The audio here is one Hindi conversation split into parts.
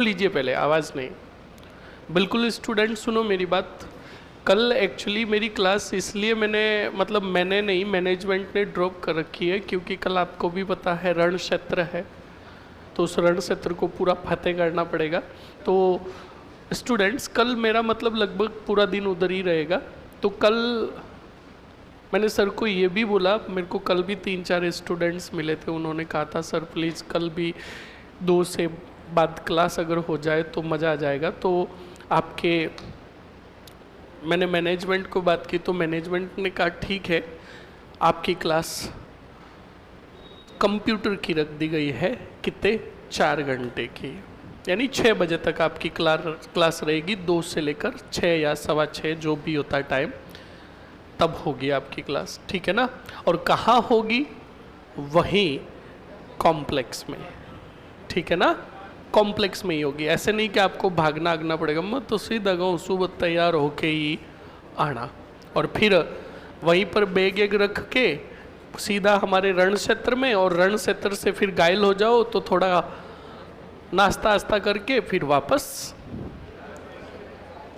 लीजिए पहले, आवाज़ नहीं। बिल्कुल स्टूडेंट सुनो मेरी बात। कल एक्चुअली मेरी क्लास इसलिए मैंने नहीं, मैनेजमेंट ने ड्रॉप कर रखी है क्योंकि कल आपको भी पता है रण क्षेत्र है, तो उस रण क्षेत्र को पूरा फतेह करना पड़ेगा। तो स्टूडेंट्स कल मेरा लगभग पूरा दिन उधर ही रहेगा। तो कल मैंने सर को ये भी बोला, मेरे को कल भी 3-4 स्टूडेंट्स मिले थे, उन्होंने कहा था सर प्लीज़ कल भी 2 से बाद क्लास अगर हो जाए तो मज़ा आ जाएगा। तो मैंने मैनेजमेंट को बात की तो मैनेजमेंट ने कहा ठीक है, आपकी क्लास कंप्यूटर की रख दी गई है, कितने 4 घंटे की, यानी 6 बजे तक आपकी क्लास रहेगी, 2 से लेकर 6 या 6:15 जो भी होता है टाइम, तब होगी आपकी क्लास, ठीक है ना। और कहाँ होगी? वहीं कॉम्प्लेक्स में, ठीक है ना, कॉम्प्लेक्स में ही होगी। ऐसे नहीं कि आपको भागना आगना पड़ेगा, मैं तो सीधा गाँव सुबह तैयार होके ही आना और फिर वहीं पर बैग एग रख के सीधा हमारे रण क्षेत्र में, और रण क्षेत्र से फिर घायल हो जाओ तो थोड़ा नाश्ता आस्ता करके फिर वापस।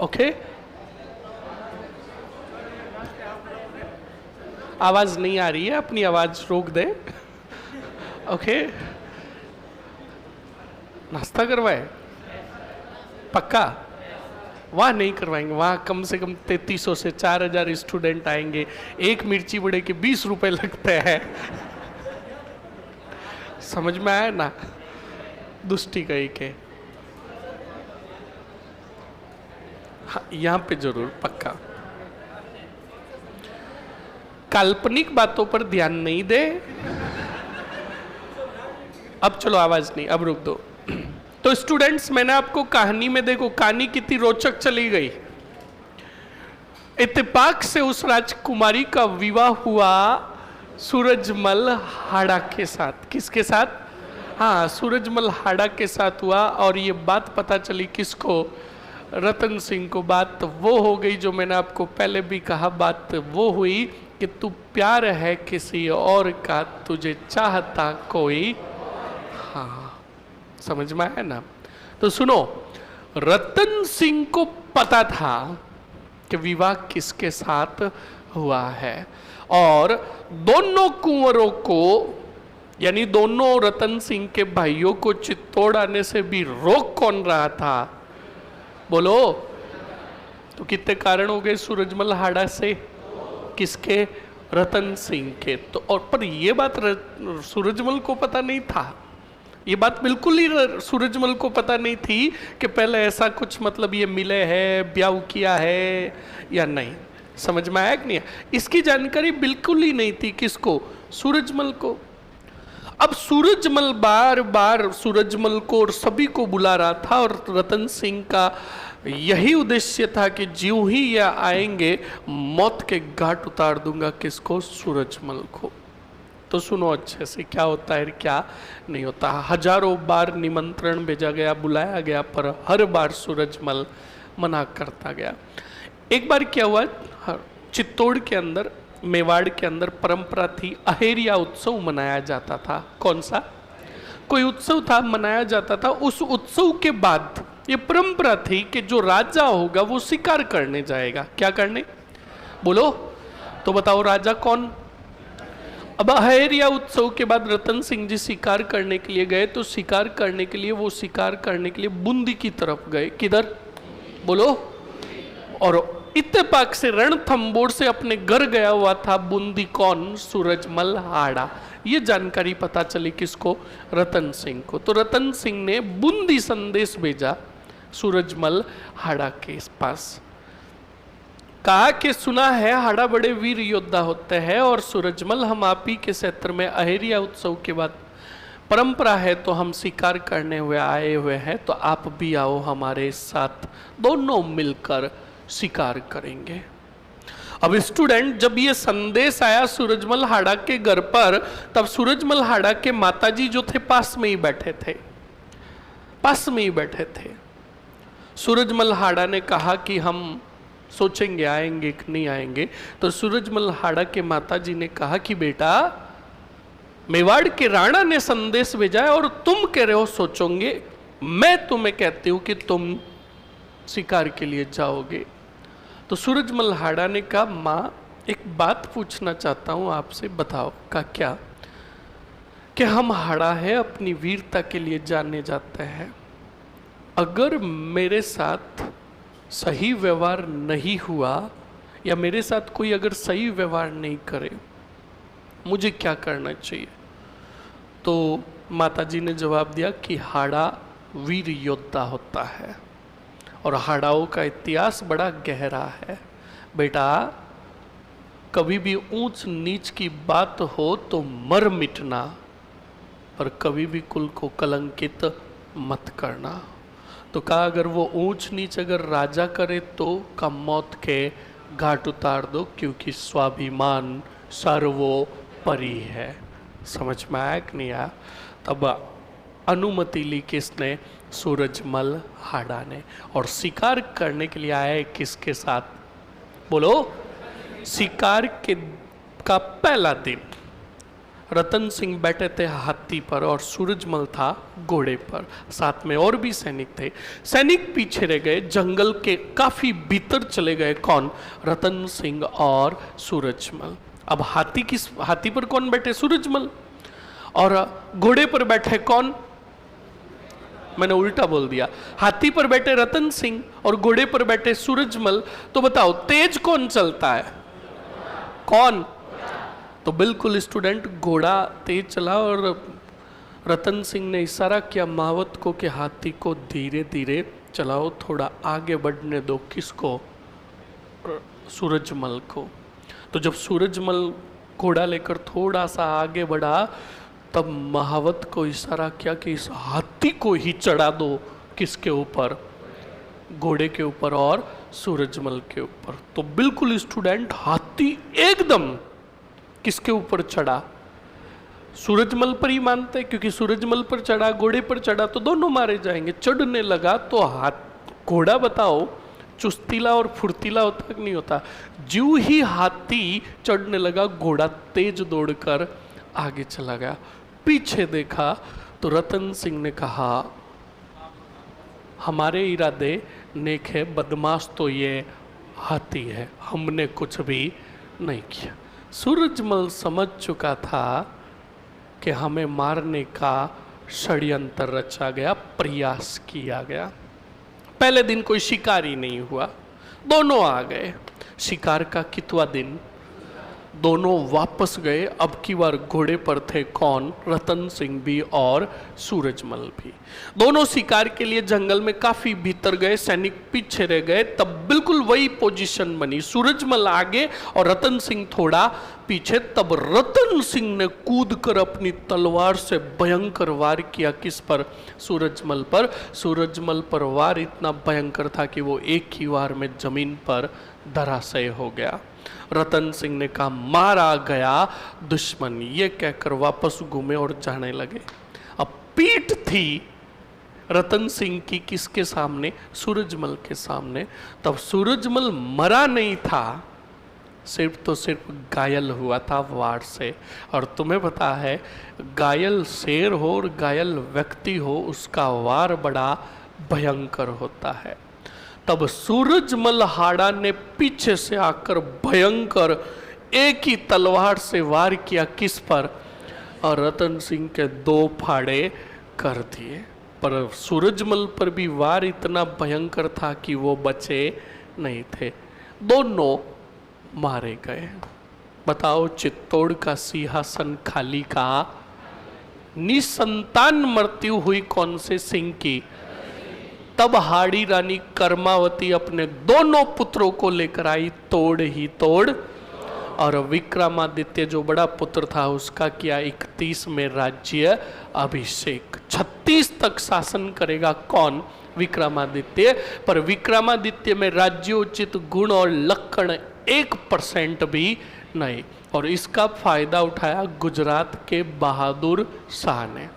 ओके, आवाज़ नहीं आ रही है, अपनी आवाज़ रोक दे। ओके, नाश्ता करवाए पक्का? वहाँ नहीं करवाएंगे, वहाँ कम से कम 3300 से 4000 स्टूडेंट आएंगे, एक मिर्ची बड़े के 20 रुपए लगते हैं। समझ में आया ना? दुष्टी कही के हाँ, यहाँ पे जरूर पक्का। काल्पनिक बातों पर ध्यान नहीं दे। अब चलो आवाज नहीं, अब रुक दो। तो स्टूडेंट्स मैंने आपको कहानी में देखो, कहानी कितनी रोचक चली गई। इत्तेफाक से उस राजकुमारी का विवाह हुआ सूरजमल हाड़ा के साथ। किसके साथ? हाँ, सूरजमल हाड़ा के साथ हुआ। और ये बात पता चली किसको? रतन सिंह को। बात वो हो गई जो मैंने आपको पहले भी कहा, बात वो हुई कि तू प्यार है किसी और का, तुझे चाहता कोई। हाँ, समझ में आया ना? तो सुनो, रतन सिंह को पता था कि विवाह किसके साथ हुआ है, और दोनों कुंवरों को, यानी दोनों रतन सिंह के भाइयों को चित्तौड़ आने से भी रोक कौन रहा था? बोलो। तो कितने कारण हो गए सूरजमल हाड़ा से? किसके? रतन सिंह के। तो और पर ये बात सूरजमल को पता नहीं था, ये बात बिल्कुल ही सूरजमल को पता नहीं थी कि पहले ऐसा कुछ ये मिले हैं, ब्याह किया है या नहीं। समझ में आया कि नहीं? इसकी जानकारी बिल्कुल ही नहीं थी। किसको? सूरजमल को। अब सूरजमल बार बार सूरजमल को और सभी को बुला रहा था, और रतन सिंह का यही उद्देश्य था कि ज्यों ही यह आएंगे मौत के घाट उतार दूंगा। किसको? सूरजमल को। तो सुनो अच्छे से, क्या होता है क्या नहीं होता। हजारों बार निमंत्रण भेजा गया, बुलाया गया, पर हर बार सूरजमल मना करता गया। एक बार क्या हुआ, चित्तौड़ के अंदर, मेवाड़ के अंदर परंपरा थी, अहेरिया उत्सव मनाया जाता था। कौन सा? कोई उत्सव था, मनाया जाता था। उस उत्सव के बाद ये परंपरा थी कि जो राजा होगा वो शिकार करने जाएगा। क्या करने? बोलो तो बताओ, राजा कौन? अब अहेरिया उत्सव के बाद रतन सिंह जी शिकार करने के लिए गए, तो शिकार करने के लिए बूंदी की तरफ गए। किधर? बोलो। और इत्तेफाक से रणथंबोर से अपने घर गया हुआ था बूंदी। कौन? सूरजमल हाड़ा। ये जानकारी पता चली किसको? रतन सिंह को। तो रतन सिंह ने बूंदी संदेश भेजा सूरजमल हाड़ा के पास, कहा कि सुना है हाड़ा बड़े वीर योद्धा होते हैं, और सूरजमल हम आप ही के क्षेत्र में अहेरिया उत्सव के बाद परंपरा है तो हम शिकार करने हुए आए हुए हैं, तो आप भी आओ हमारे साथ, दोनों मिलकर शिकार करेंगे। अब स्टूडेंट, जब ये संदेश आया सूरजमल हाड़ा के घर पर, तब सूरजमल हाड़ा के माताजी जो थे पास में ही बैठे थे, पास में ही बैठे थे। सूरजमल हाड़ा ने कहा कि हम सोचेंगे आएंगे कि नहीं आएंगे। तो सूरजमल हाड़ा के माताजी ने कहा कि बेटा, मेवाड़ के राणा ने संदेश भेजा है और तुम कह रहे हो सोचोगे, मैं तुम्हें कहती हूं कि तुम शिकार के लिए जाओगे। तो सूरजमल हाड़ा ने कहा, माँ एक बात पूछना चाहता हूं आपसे, बताओ। का क्या? कि हम हाड़ा है अपनी वीरता के लिए जाने जाते हैं, अगर मेरे साथ सही व्यवहार नहीं हुआ या मेरे साथ कोई अगर सही व्यवहार नहीं करे, मुझे क्या करना चाहिए? तो माताजी ने जवाब दिया कि हाड़ा वीर योद्धा होता है और हाड़ाओं का इतिहास बड़ा गहरा है। बेटा, कभी भी ऊंच नीच की बात हो तो मर मिटना, और कभी भी कुल को कलंकित मत करना। तो कहा, अगर वो ऊंच नीच अगर राजा करे तो का मौत के घाट उतार दो, क्योंकि स्वाभिमान सर्वोपरि है। समझ में आया कि नहीं आया? तब अनुमति ली किसने? सूरजमल हाड़ा ने। और शिकार करने के लिए आए किसके साथ? बोलो। शिकार के का पहला दिन रतन सिंह बैठे थे हाथी पर और सूरजमल था घोड़े पर, साथ में और भी सैनिक थे। सैनिक पीछे रह गए, जंगल के काफी भीतर चले गए। कौन? रतन सिंह और सूरजमल। अब हाथी पर कौन बैठे? सूरजमल। और घोड़े पर बैठे कौन? मैंने उल्टा बोल दिया। हाथी पर बैठे रतन सिंह और घोड़े पर बैठे सूरजमल। तो बताओ तेज कौन चलता है? कौन? तो बिल्कुल स्टूडेंट, घोड़ा तेज चला और रतन सिंह ने इशारा किया महावत को कि हाथी को धीरे धीरे चलाओ, थोड़ा आगे बढ़ने दो। किसको? सूरजमल को। तो जब सूरजमल घोड़ा लेकर थोड़ा सा आगे बढ़ा, तब महावत को इशारा किया कि इस हाथी को ही चढ़ा दो। किसके ऊपर? घोड़े के ऊपर और सूरजमल के ऊपर। तो बिल्कुल स्टूडेंट, हाथी एकदम किसके ऊपर चढ़ा? सूरजमल पर ही मानते, क्योंकि सूरजमल पर चढ़ा, घोड़े पर चढ़ा तो दोनों मारे जाएंगे। चढ़ने लगा तो घोड़ा बताओ चुस्तीला और फुर्तीला होता कि नहीं होता? ज्यों ही हाथी चढ़ने लगा, घोड़ा तेज दौड़कर आगे चला गया। पीछे देखा तो रतन सिंह ने कहा, हमारे इरादे नेक है, बदमाश तो ये हाथी है, हमने कुछ भी नहीं किया। सूरजमल समझ चुका था कि हमें मारने का षड्यंत्र रचा गया, प्रयास किया गया। पहले दिन कोई शिकार ही नहीं हुआ, दोनों आ गए। शिकार का कितवा दिन? दोनों वापस गए। अब की बार घोड़े पर थे कौन? रतन सिंह भी और सूरजमल भी। दोनों शिकार के लिए जंगल में काफी भीतर गए, सैनिक पीछे रह गए। तब बिल्कुल वही पोजीशन बनी, सूरजमल आगे और रतन सिंह थोड़ा पीछे। तब रतन सिंह ने कूदकर अपनी तलवार से भयंकर वार किया। किस पर? सूरजमल पर। सूरजमल पर वार इतना भयंकर था कि वो एक ही वार में जमीन पर धराशय हो गया। रतन सिंह ने कहा, मारा गया दुश्मन, ये कहकर वापस घूमे और जाने लगे। अब पीठ थी रतन सिंह की किसके सामने? सूरजमल के सामने। तब सूरजमल मरा नहीं था, सिर्फ घायल हुआ था वार से। और तुम्हें पता है, घायल शेर हो और घायल व्यक्ति हो, उसका वार बड़ा भयंकर होता है। तब सूरजमल हाड़ा ने पीछे से आकर भयंकर एक ही तलवार से वार किया। किस पर? और रतन सिंह के 2 फाड़े कर दिए। पर सूरजमल पर भी वार इतना भयंकर था कि वो बचे नहीं थे, दोनों मारे गए। बताओ, चित्तौड़ का सिंहासन खाली का, निसंतान मृत्यु हुई कौन से सिंह की? तब हाड़ी रानी कर्मावती अपने दोनों पुत्रों को लेकर आई, तोड़ ही तोड़। और विक्रमादित्य जो बड़ा पुत्र था, उसका किया 31 में राज्य अभिषेक। 36 तक शासन करेगा कौन? विक्रमादित्य। पर विक्रमादित्य में राज्योचित गुण और लक्षण 1% भी नहीं। और इसका फायदा उठाया गुजरात के बहादुर शाह ने।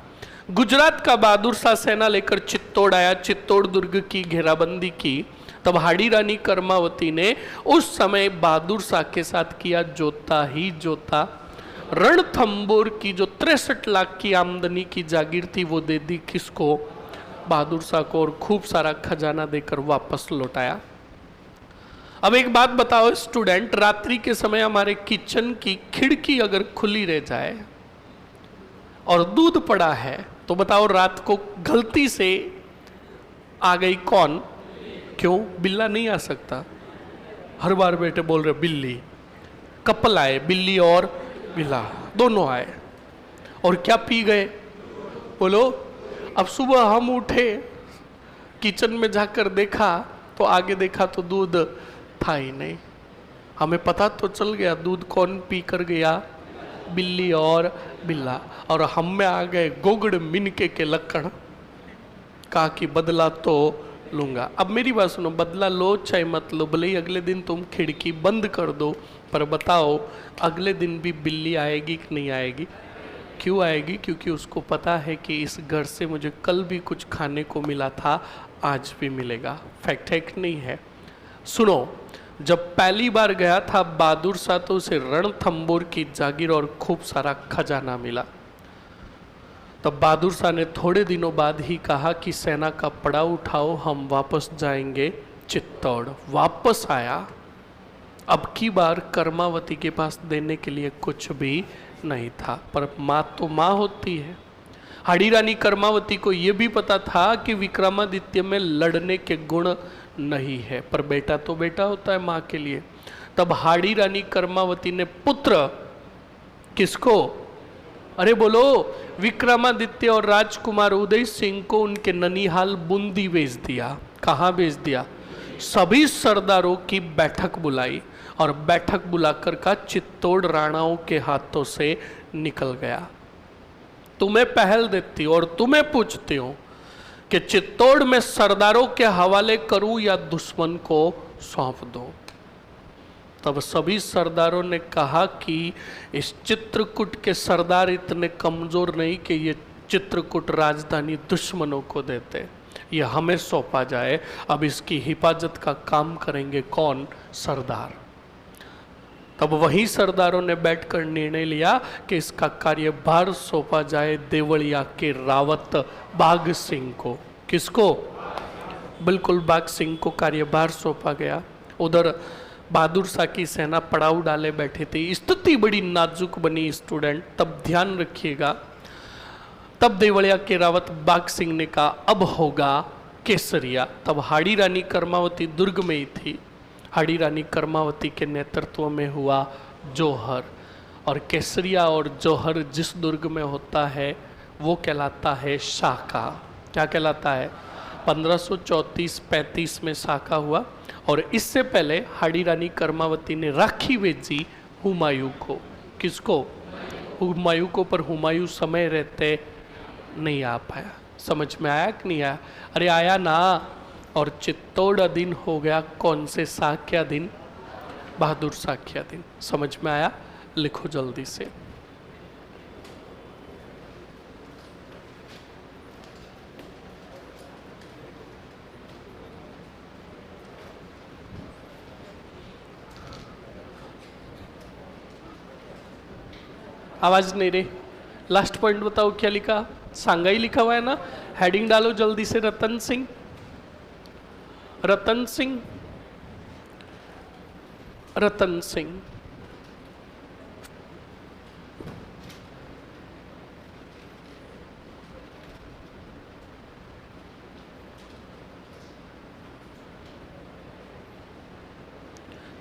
गुजरात का बहादुर शाह सेना लेकर चित्तौड़ आया, चित्तौड़ दुर्ग की घेराबंदी की। तब हाड़ी रानी कर्मावती ने उस समय बहादुर शाह के साथ किया जोता ही जोता। रणथंबोर की जो 63 लाख की आमदनी की जागीर थी, वो दे दी किसको? बहादुर शाह को और खूब सारा खजाना देकर वापस लौटाया। अब एक बात बताओ स्टूडेंट, रात्रि के समय हमारे किचन की खिड़की अगर खुली रह जाए और दूध पड़ा है तो बताओ रात को गलती से आ गई कौन? क्यों? बिल्ला नहीं आ सकता। हर बार बेटे बोल रहे बिल्ली। कपल आए, बिल्ली और बिल्ला दोनों आए और क्या पी गए? बोलो। अब सुबह हम उठे, किचन में जाकर देखा तो आगे देखा तो दूध था ही नहीं। हमें पता तो चल गया दूध कौन पी कर गया, बिल्ली और बिल्ला। और हम में आ गए गोगड़ मिनके के लक्षण। कहा कि बदला तो लूंगा। अब मेरी बात सुनो, बदला लो चाहे मत लो, भले ही अगले दिन तुम खिड़की बंद कर दो, पर बताओ अगले दिन भी बिल्ली आएगी कि नहीं आएगी? क्यों आएगी? क्योंकि उसको पता है कि इस घर से मुझे कल भी कुछ खाने को मिला था, आज भी मिलेगा। फैक्ट है कि नहीं है? सुनो, जब पहली बार गया था बहादुर शाह तो उसे रणथंबोर की जागीर और खूब सारा खजाना मिला। तब बहादुर शाह ने थोड़े दिनों बाद ही कहा कि सेना का पड़ाव उठाओ, हम वापस जाएंगे चित्तौड़। वापस आया। अब की बार कर्मावती के पास देने के लिए कुछ भी नहीं था, पर माँ तो माँ होती है। हाड़ी रानी कर्मावती को यह भी पता था कि विक्रमादित्य में लड़ने के गुण नहीं है, पर बेटा तो बेटा होता है माँ के लिए। तब हाड़ी रानी कर्मावती ने पुत्र किसको? अरे बोलो, विक्रमादित्य और राजकुमार उदय सिंह को उनके ननिहाल बूंदी भेज दिया। कहाँ भेज दिया? सभी सरदारों की बैठक बुलाई और बैठक बुलाकर का चित्तौड़ राणाओं के हाथों से निकल गया। तुम्हें पहल देती हूं और तुम्हें पूछती हूं कि चित्तौड़ में सरदारों के हवाले करूं या दुश्मन को सौंप दूं? तब सभी सरदारों ने कहा कि इस चित्रकूट के सरदार इतने कमजोर नहीं कि ये चित्रकूट राजधानी दुश्मनों को देते, ये हमें सौंपा जाए। अब इसकी हिफाजत का काम करेंगे कौन? सरदार। तब वही सरदारों ने बैठकर निर्णय लिया कि इसका कार्यभार सौंपा जाए देवलिया के रावत बाघ सिंह को। किसको? बिल्कुल, बाघ सिंह को कार्यभार सौंपा गया। उधर बहादुर शाह की सेना पड़ाव डाले बैठे थी। स्थिति बड़ी नाजुक बनी स्टूडेंट, तब ध्यान रखिएगा। तब देवलिया के रावत बाघ सिंह ने कहा अब होगा केसरिया। तब हाड़ी रानी कर्मावती दुर्ग में ही थी। हाड़ी रानी कर्मावती के नेतृत्व में हुआ जौहर, और केसरिया और जौहर जिस दुर्ग में होता है वो कहलाता है शाका। क्या कहलाता है? 1534-35 में शाका हुआ। और इससे पहले हाड़ी रानी कर्मावती ने राखी भेजी हुमायूं को। किसको? हुमायूं को, पर हुमायूं समय रहते नहीं आ पाया। समझ में आया कि नहीं आया? अरे आया ना। और चित्तौड़ अधीन हो गया कौन से शाह के अधीन? बहादुर शाह के अधीन। समझ में आया? लिखो जल्दी से। आवाज नहीं रे। लास्ट पॉइंट बताओ क्या लिखा? सांगा ही लिखा हुआ है ना? हेडिंग डालो जल्दी से। रतन सिंह, रतन सिंह, रतन सिंह।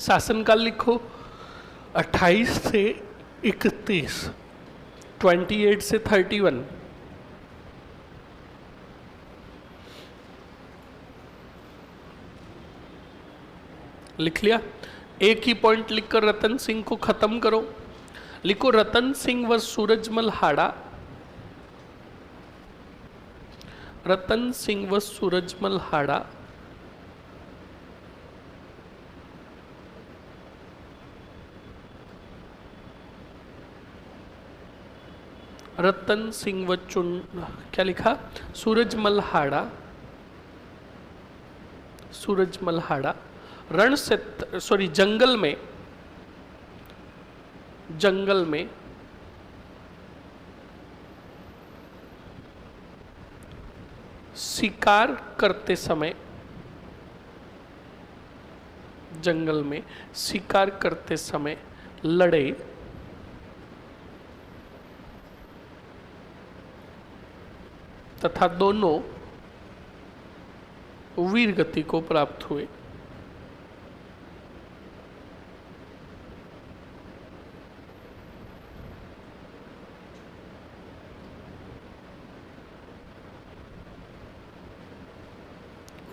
शासनकाल लिखो 28 से 31, 28 से 31। लिख लिया? एक ही पॉइंट लिखकर रतन सिंह को खत्म करो। लिखो रतन सिंह व सूरजमल हाड़ा, रतन सिंह व सूरजमल हाड़ा रतन सिंह व क्या लिखा? सूरजमल हाड़ा, सूरजमल हाड़ा रण से जंगल में, जंगल में शिकार करते समय, जंगल में शिकार करते समय लड़े तथा दोनों वीर गति को प्राप्त हुए।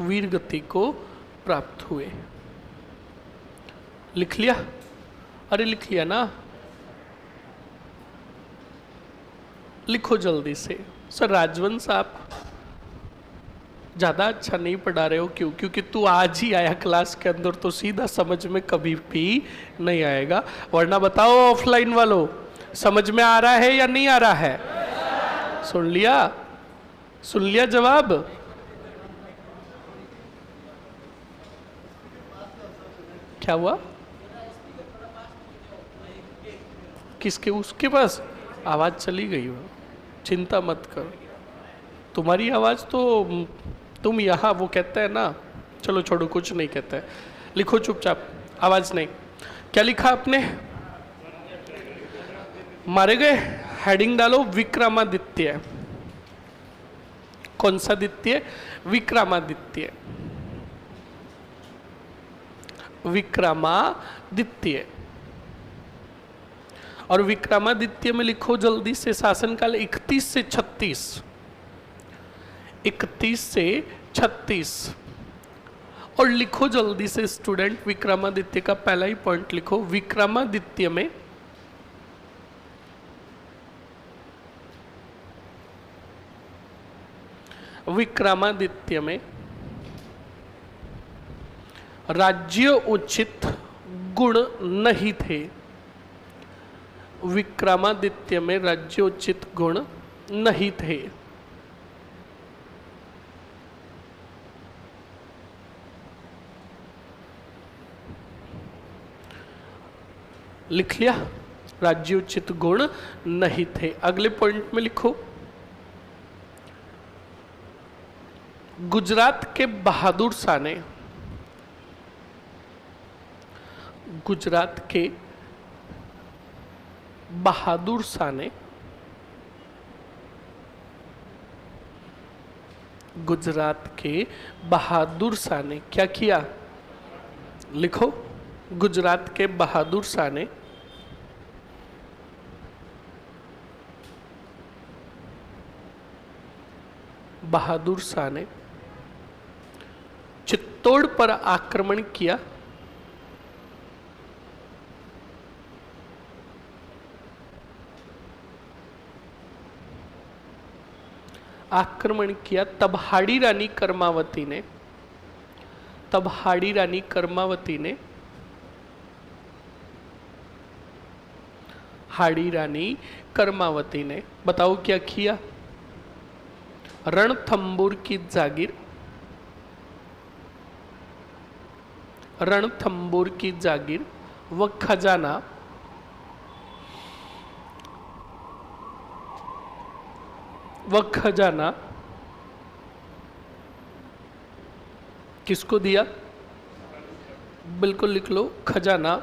वीर गति को प्राप्त हुए। लिख लिया? अरे लिख लिया ना? लिखो जल्दी से। सर राजवंश आप ज़्यादा अच्छा नहीं पढ़ा रहे हो, क्यों? क्योंकि तू आज ही आया क्लास के अंदर, तो सीधा समझ में कभी भी नहीं आएगा। वरना बताओ ऑफलाइन वालों, समझ में आ रहा है या नहीं आ रहा है? सुन लिया? सुन लिया जवाब? क्या हुआ? किसके? उसके पास आवाज चली गई हो, चिंता मत कर। तुम्हारी आवाज तो तुम यहाँ, वो कहता है ना, चलो छोड़ो, कुछ नहीं कहता है। लिखो चुपचाप, आवाज नहीं। क्या लिखा आपने? मारे गए। हेडिंग डालो विक्रमादित्य। कौन सा दित्य? विक्रमादित्य। विक्रमादित्य। और विक्रमादित्य में लिखो जल्दी से शासनकाल 31 से 36। 31 से 36। और लिखो जल्दी से स्टूडेंट, विक्रमादित्य का पहला ही पॉइंट लिखो। विक्रमादित्य में राज्य उचित गुण नहीं थे। विक्रमादित्य में राज्योचित गुण नहीं थे। लिख लिया? राज्योचित गुण नहीं थे। अगले पॉइंट में लिखो, गुजरात के बहादुर शाह ने, गुजरात के बहादुर शाह ने, गुजरात के बहादुर शाह ने क्या किया? लिखो, गुजरात के बहादुर शाह ने चित्तौड़ पर आक्रमण किया। तब हाड़ी रानी कर्मावती ने बताओ क्या किया? रणथंबोर की जागीर व खजाना किसको दिया? बिल्कुल लिख लो, खजाना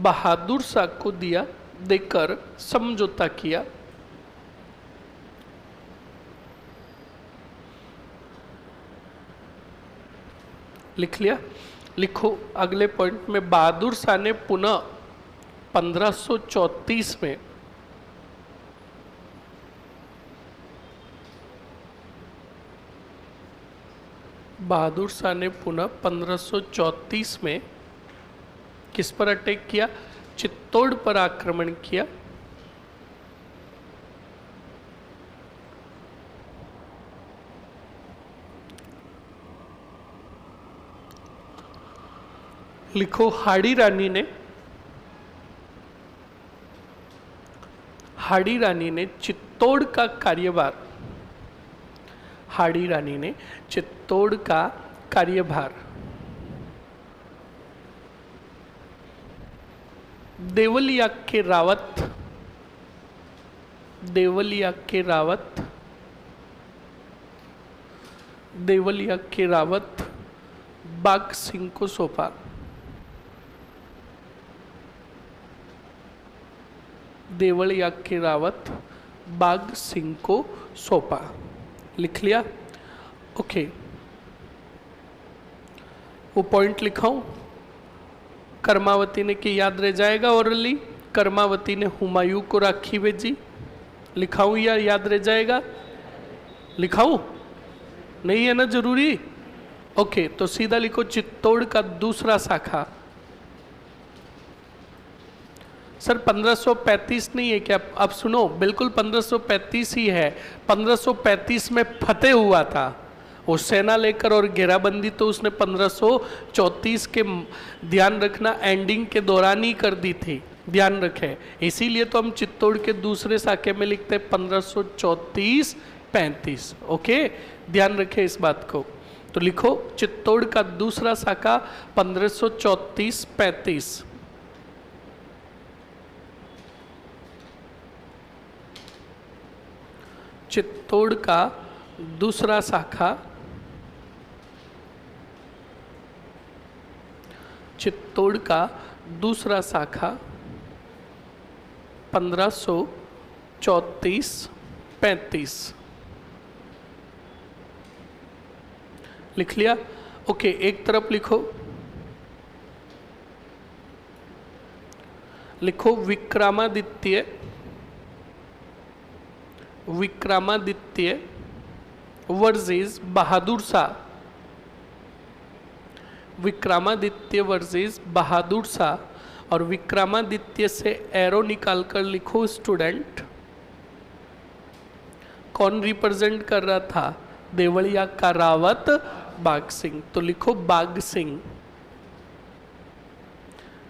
बहादुर शाह को दिया, देकर समझौता किया। लिख लिया? लिखो अगले पॉइंट में, बहादुर शाह ने पुनः 1534 में पुनः 1534 में किस पर अटैक किया? चित्तौड़ पर आक्रमण किया। लिखो, हाड़ी रानी ने चित्तौड़ का कार्यभार देवलिया के रावत देवलिया के रावत बाघ सिंह को सौंपा। देवलिया के रावत बाघ सिंह को सौंपा। लिख लिया? ओके, वो पॉइंट लिखाऊं? कर्मावती ने कि याद रह जाएगा ओरली? कर्मावती ने हुमायूं को राखी भेजी। लिखाऊं या याद रह जाएगा? लिखाऊं? नहीं है ना जरूरी? ओके, तो सीधा लिखो चित्तौड़ का दूसरा शाखा। सर 1535 नहीं है क्या? अब सुनो, बिल्कुल 1535 ही है। 1535 में फतेह हुआ था वो सेना लेकर और घेराबंदी, तो उसने 1534 के, ध्यान रखना, एंडिंग के दौरान ही कर दी थी, ध्यान रखें। इसीलिए तो हम चित्तौड़ के दूसरे शाखे में लिखते हैं 1534-35। ओके, ध्यान रखें इस बात को। तो लिखो चित्तौड़ का दूसरा शाखा 1534-35। चित्तौड़ का दूसरा शाखा, चित्तौड़ का दूसरा शाखा 1534-35। लिख लिया? ओके, एक तरफ लिखो, लिखो विक्रमादित्य, विक्रमादित्य वर्सेस बहादुर शाह। विक्रमादित्य वर्सेस बहादुर शाह, और विक्रमादित्य से एरो निकालकर लिखो स्टूडेंट, कौन रिप्रेजेंट कर रहा था? देवलिया का रावत बाघ सिंह। तो लिखो बाघ सिंह,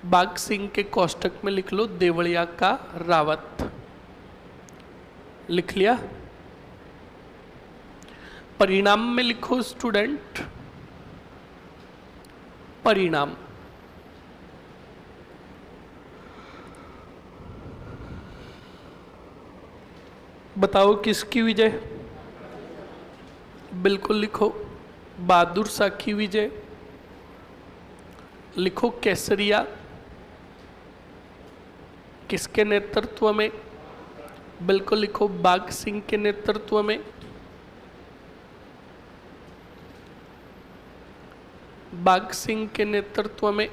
बाघ सिंह के कोष्टक में लिख लो देवलिया का रावत। लिख लिया? परिणाम में लिखो स्टूडेंट, परिणाम। बताओ किसकी विजय? बिल्कुल लिखो बहादुर शाह की विजय। लिखो केसरिया किसके नेतृत्व में? बिल्कुल लिखो बाघ सिंह के नेतृत्व में। बाघ सिंह के नेतृत्व में।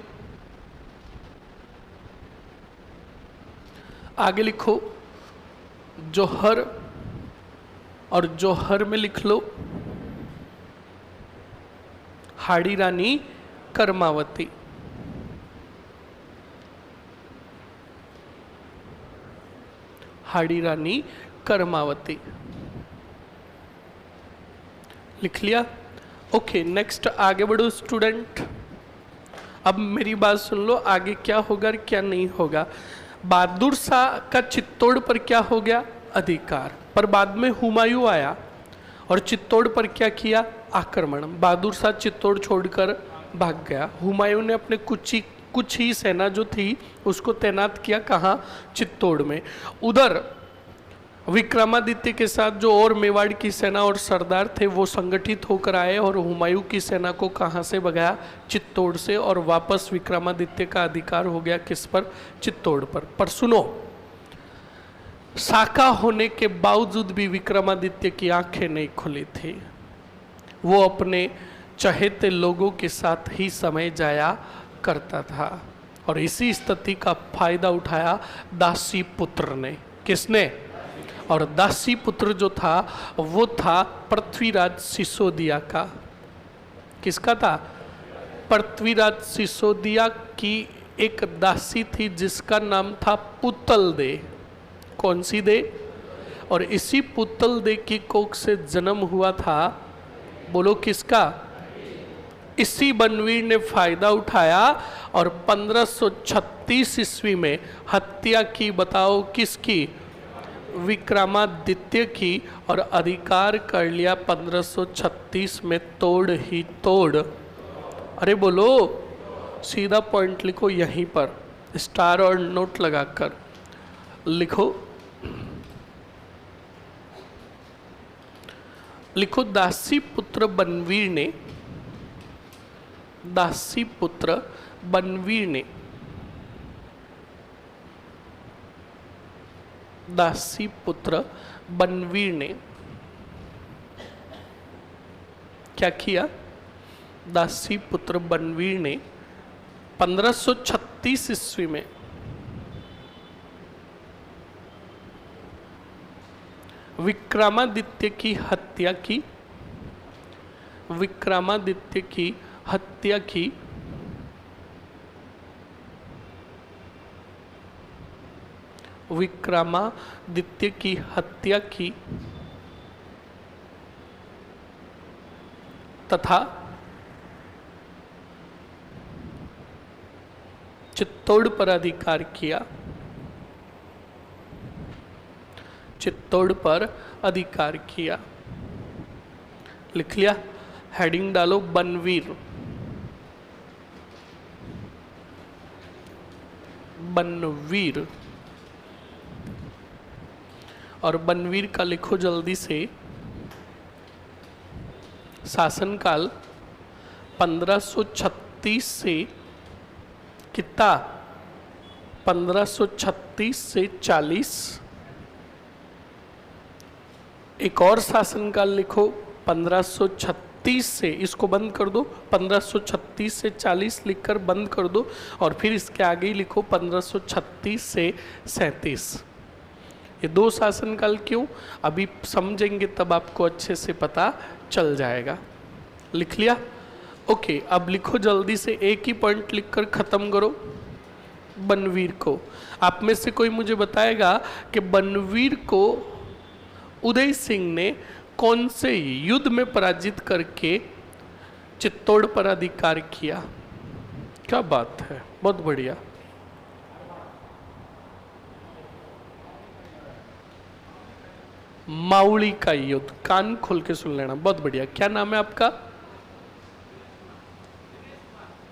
आगे लिखो जौहर, और जौहर में लिख लो हाड़ी रानी कर्मावती। हाड़ी रानी कर्मावती। लिख लिया? ओके, नेक्स्ट आगे बढ़ो स्टूडेंट। अब मेरी बात सुन लो, आगे क्या होगा और क्या नहीं होगा। बहादुर शाह का चित्तौड़ पर क्या हो गया? अधिकार। पर बाद में हुमायूं आया और चित्तौड़ पर क्या किया? आक्रमण। बहादुर शाह चित्तौड़ छोड़कर भाग गया। हुमायूं ने अपने कुछ ही सेना जो थी उसको तैनात किया, कहाँ? चित्तौड़ में। उधर विक्रमादित्य के साथ जो और मेवाड़ की सेना और सरदार थे वो संगठित होकर आए और हुमायूं की सेना को कहाँ से भगाया? चित्तौड़ से। और वापस विक्रमादित्य का अधिकार हो गया किस पर? चित्तौड़ पर सुनो, शाखा होने के बावजूद भी विक्रमादित्य की आंखें नहीं खुली थी। वो अपने चहेते लोगों के साथ ही समय जाया करता था और इसी स्थिति का फायदा उठाया दासी पुत्र ने। किसने? और दासी पुत्र जो था वो था पृथ्वीराज सिसोदिया का। किसका था? पृथ्वीराज सिसोदिया की एक दासी थी जिसका नाम था पुतल दे। कौन सी दे? और इसी पुतल दे की कोख से जन्म हुआ था, बोलो किसका? इसी बनवीर ने फायदा उठाया और 1536 ईस्वी में हत्या की। बताओ किसकी? विक्रमादित्य की। और अधिकार कर लिया 1536 में तोड़ ही तोड़। अरे बोलो, सीधा पॉइंट लिखो यहीं पर, स्टार और नोट लगाकर लिखो लिखो दासी पुत्र बनवीर ने, दासी पुत्र बनवीर ने, दासी पुत्र बनवीर ने क्या किया? दासी पुत्र बनवीर ने 1536 ईस्वी में विक्रमादित्य की हत्या की, विक्रमादित्य की हत्या की, विक्रमादित्य की हत्या की तथा चित्तौड़ पर अधिकार किया, चित्तौड़ पर अधिकार किया। लिख लिया? हेडिंग डालो बनवीर, बनवीर। और बनवीर का लिखो जल्दी से। शासनकाल 1536 से कितना? 1536 से 40। एक और शासनकाल लिखो 1536 से, इसको बंद कर दो, 1536 से 40 लिखकर बंद कर दो, और फिर इसके आगे ही लिखो 1536 से 37। ये दो शासनकाल क्यों, अभी समझेंगे तब आपको अच्छे से पता चल जाएगा। लिख लिया? ओके, अब लिखो जल्दी से, एक ही पॉइंट लिखकर खत्म करो बनवीर को। आप में से कोई मुझे बताएगा कि बनवीर को उदय सिंह ने कौन से युद्ध में पराजित करके चित्तौड़ पर अधिकार किया? क्या बात है, बहुत बढ़िया। माउली का युद्ध, कान खोल के सुन लेना, बहुत बढ़िया। क्या नाम है आपका?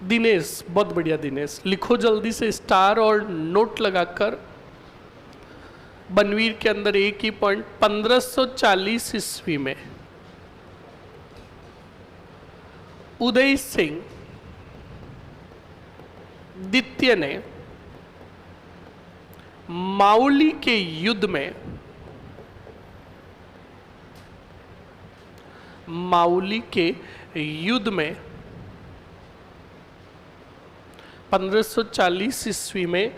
दिनेश, बहुत बढ़िया दिनेश। लिखो जल्दी से स्टार और नोट लगाकर बनवीर के अंदर एक ही पॉइंट। 1540 ईस्वी में उदय सिंह द्वितीय ने माउली के युद्ध में, माउली के युद्ध में 1540 ईस्वी में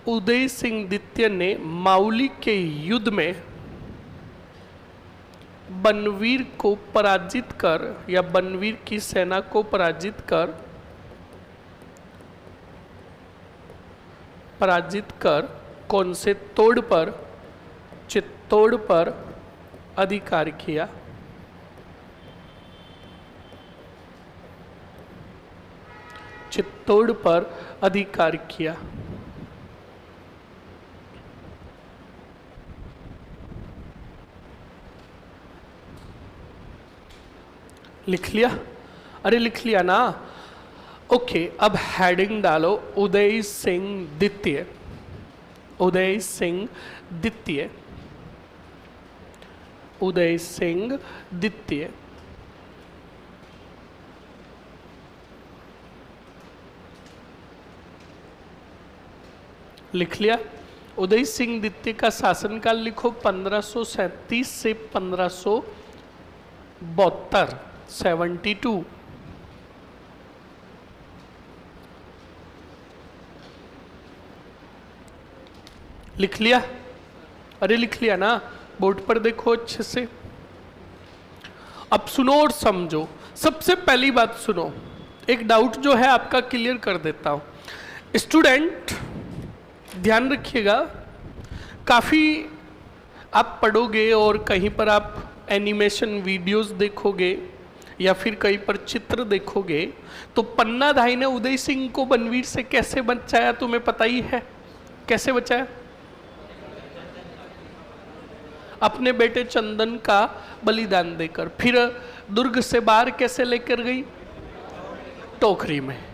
उदय सिंह द्वितीय ने माउली के युद्ध में बनवीर को पराजित कर, या बनवीर की सेना को पराजित कर कौन से तोड़ पर? चित्तौड़ पर अधिकार किया। चित्तौड़ पर अधिकार किया। लिख लिया? अरे लिख लिया ना? ओके, अब हेडिंग डालो उदय सिंह द्वितीय, उदय सिंह द्वितीय, उदय सिंह द्वितीय। लिख लिया? उदय सिंह द्वितीय का शासनकाल लिखो 1537 से 1572, 72। लिख लिया? अरे लिख लिया ना? बोर्ड पर देखो अच्छे से। अब सुनो और समझो। सबसे पहली बात सुनो, एक डाउट जो है आपका क्लियर कर देता हूं। स्टूडेंट ध्यान रखिएगा, काफ़ी आप पढ़ोगे और कहीं पर आप एनिमेशन वीडियोस देखोगे या फिर कहीं पर चित्र देखोगे, तो पन्ना धाई ने उदय सिंह को बनवीर से कैसे बचाया तुम्हें पता ही है। कैसे बचाया? अपने बेटे चंदन का बलिदान देकर। फिर दुर्ग से बाहर कैसे लेकर गई? टोकरी में।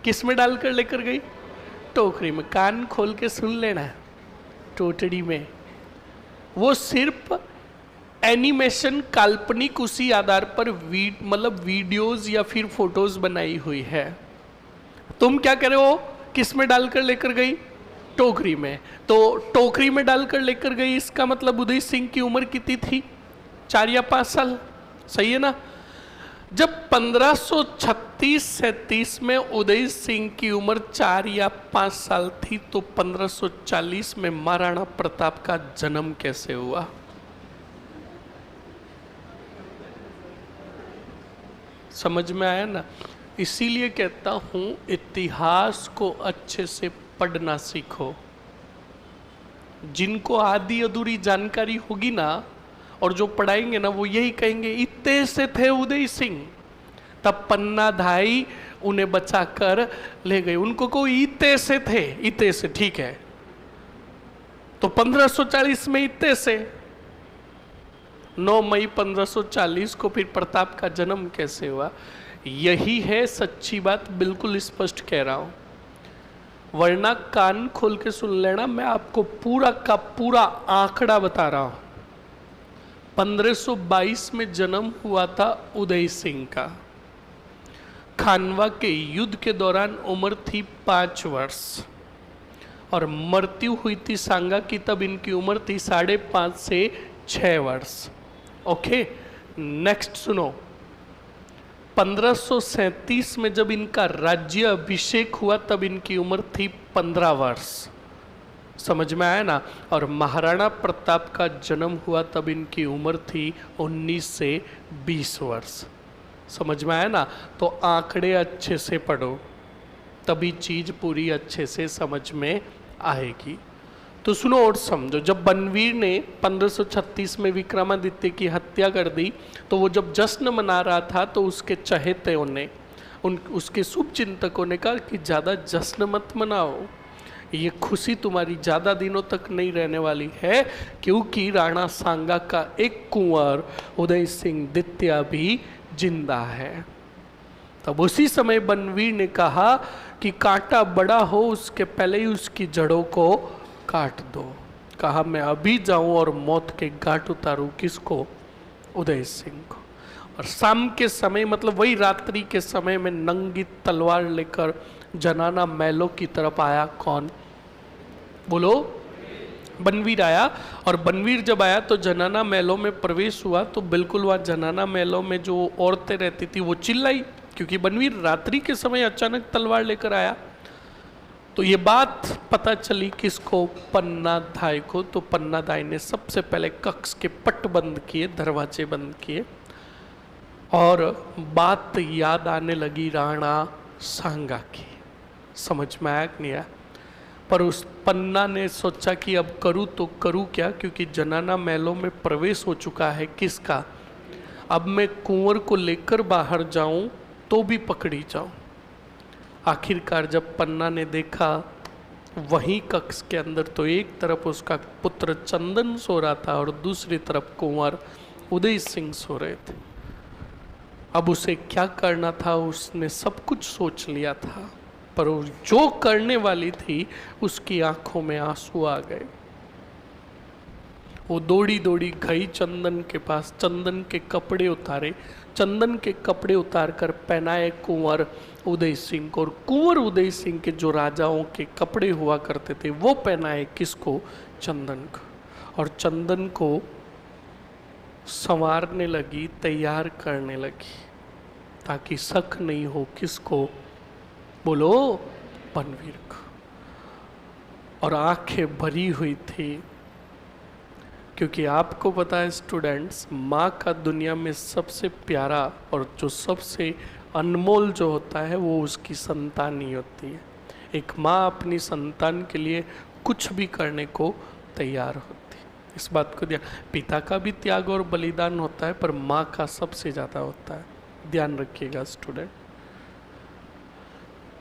किस में डालकर लेकर गई? टोकरी में। कान खोल के सुन लेना, टोटड़ी में। वो सिर्फ एनिमेशन काल्पनिक उसी आधार पर मतलब वीडियोस या फिर फोटोज बनाई हुई है। तुम क्या कह रहे हो, किस में डालकर लेकर गई, टोकरी में। तो टोकरी में डालकर लेकर गई, इसका मतलब उदय सिंह की उम्र कितनी थी, 4 या 5 साल, सही है ना। जब 1536-37 में उदय सिंह की उम्र 4 या 5 साल थी, तो 1540 में महाराणा प्रताप का जन्म कैसे हुआ। समझ में आया ना। इसीलिए कहता हूं इतिहास को अच्छे से पढ़ना सीखो। जिनको आधी अधूरी जानकारी होगी ना, और जो पढ़ाएंगे ना, वो यही कहेंगे इतने से थे उदय सिंह, तब पन्ना धाई उन्हें बचाकर ले गए। उनको कोई इतने से थे, इतने से, ठीक है, तो 1540 में इतने से 9 मई 1540 को फिर प्रताप का जन्म कैसे हुआ। यही है सच्ची बात, बिल्कुल स्पष्ट कह रहा हूं, वरना कान खोल के सुन लेना, मैं आपको पूरा का पूरा आंकड़ा बता रहा हूं। 1522 में जन्म हुआ था उदय सिंह का। खानवा के युद्ध के दौरान उम्र थी 5 वर्ष और मृत्यु हुई थी सांगा की, तब इनकी उम्र थी 5.5 से 6 वर्ष। ओके, नेक्स्ट सुनो। 1537 में जब इनका राज्य अभिषेक हुआ, तब इनकी उम्र थी 15 वर्ष। समझ में आया ना। और महाराणा प्रताप का जन्म हुआ, तब इनकी उम्र थी 19 से 20 वर्ष। समझ में आया ना। तो आंकड़े अच्छे से पढ़ो, तभी चीज पूरी अच्छे से समझ में आएगी। तो सुनो और समझो। जब बनवीर ने 1536 में विक्रमादित्य की हत्या कर दी, तो वो जब जश्न मना रहा था, तो उसके चहेतों ने, उसके शुभ चिंतकों ने कहा कि ज़्यादा जश्न मत मनाओ, ये खुशी तुम्हारी ज़्यादा दिनों तक नहीं रहने वाली है, क्योंकि राणा सांगा का एक कुंवर उदय सिंह द्वितीय भी जिंदा है। तब उसी समय बनवीर ने कहा कि कांटा बड़ा हो उसके पहले ही उसकी जड़ों को काट दो। कहा मैं अभी जाऊं और मौत के घाट उतारूं, किसको, उदय सिंह को। और शाम के समय, मतलब वही रात्रि के समय में, नंगी तलवार लेकर जनाना महलों की तरफ आया। कौन, बोलो, बनवीर आया। और बनवीर जब आया तो जनाना महलों में प्रवेश हुआ, तो बिल्कुल वहाँ जनाना महलों में जो औरतें रहती थी वो चिल्लाई, क्योंकि बनवीर रात्रि के समय अचानक तलवार लेकर आया। तो ये बात पता चली किसको, पन्नाधाय को। तो पन्नाधाय ने सबसे पहले कक्ष के पट बंद किए, दरवाजे बंद किए, और बात याद आने लगी राणा सांगा की। समझ में आया कि नहीं आया। पर उस पन्ना ने सोचा कि अब करूँ तो करूँ क्या, क्योंकि जनाना महलों में प्रवेश हो चुका है किसका। अब मैं कुंवर को लेकर बाहर जाऊं तो भी पकड़ी जाऊं। आखिरकार जब पन्ना ने देखा वहीं कक्ष के अंदर, तो एक तरफ उसका पुत्र चंदन सो रहा था और दूसरी तरफ कुंवर उदय सिंह सो रहे थे। अब उसे क्या करना था, उसने सब कुछ सोच लिया था, पर जो करने वाली थी उसकी आंखों में आंसू आ गए। वो दौड़ी दौड़ी गई चंदन के पास, चंदन के कपड़े उतारे, चंदन के कपड़े उतार कर पहनाए कुंवर उदय सिंह को, और कुंवर उदय सिंह के जो राजाओं के कपड़े हुआ करते थे वो पहनाए किसको, चंदन को। और चंदन को संवारने लगी, तैयार करने लगी, ताकि शक नहीं हो किसको, बोलो, बनवीर को। और आंखें भरी हुई थी, क्योंकि आपको पता है स्टूडेंट्स, माँ का दुनिया में सबसे प्यारा और जो सबसे अनमोल जो होता है वो उसकी संतान ही होती है। एक माँ अपनी संतान के लिए कुछ भी करने को तैयार होती है। इस बात को ध्यान, पिता का भी त्याग और बलिदान होता है, पर माँ का सबसे ज़्यादा होता है, ध्यान रखिएगा स्टूडेंट।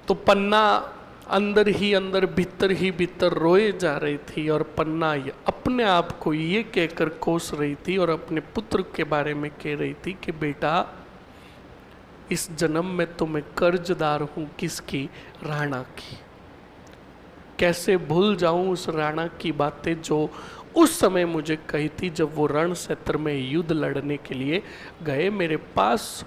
तो पन्ना अंदर ही अंदर, भीतर ही भीतर रोए जा रही थी, और पन्ना अपने आप को ये कहकर कोस रही थी और अपने पुत्र के बारे में कह रही थी कि बेटा, इस जन्म में तो मैं कर्जदार हूं किसकी, राणा की। कैसे भूल जाऊं उस राणा की बातें जो उस समय मुझे कही थी जब वो रण क्षेत्र में युद्ध लड़ने के लिए गए। मेरे पास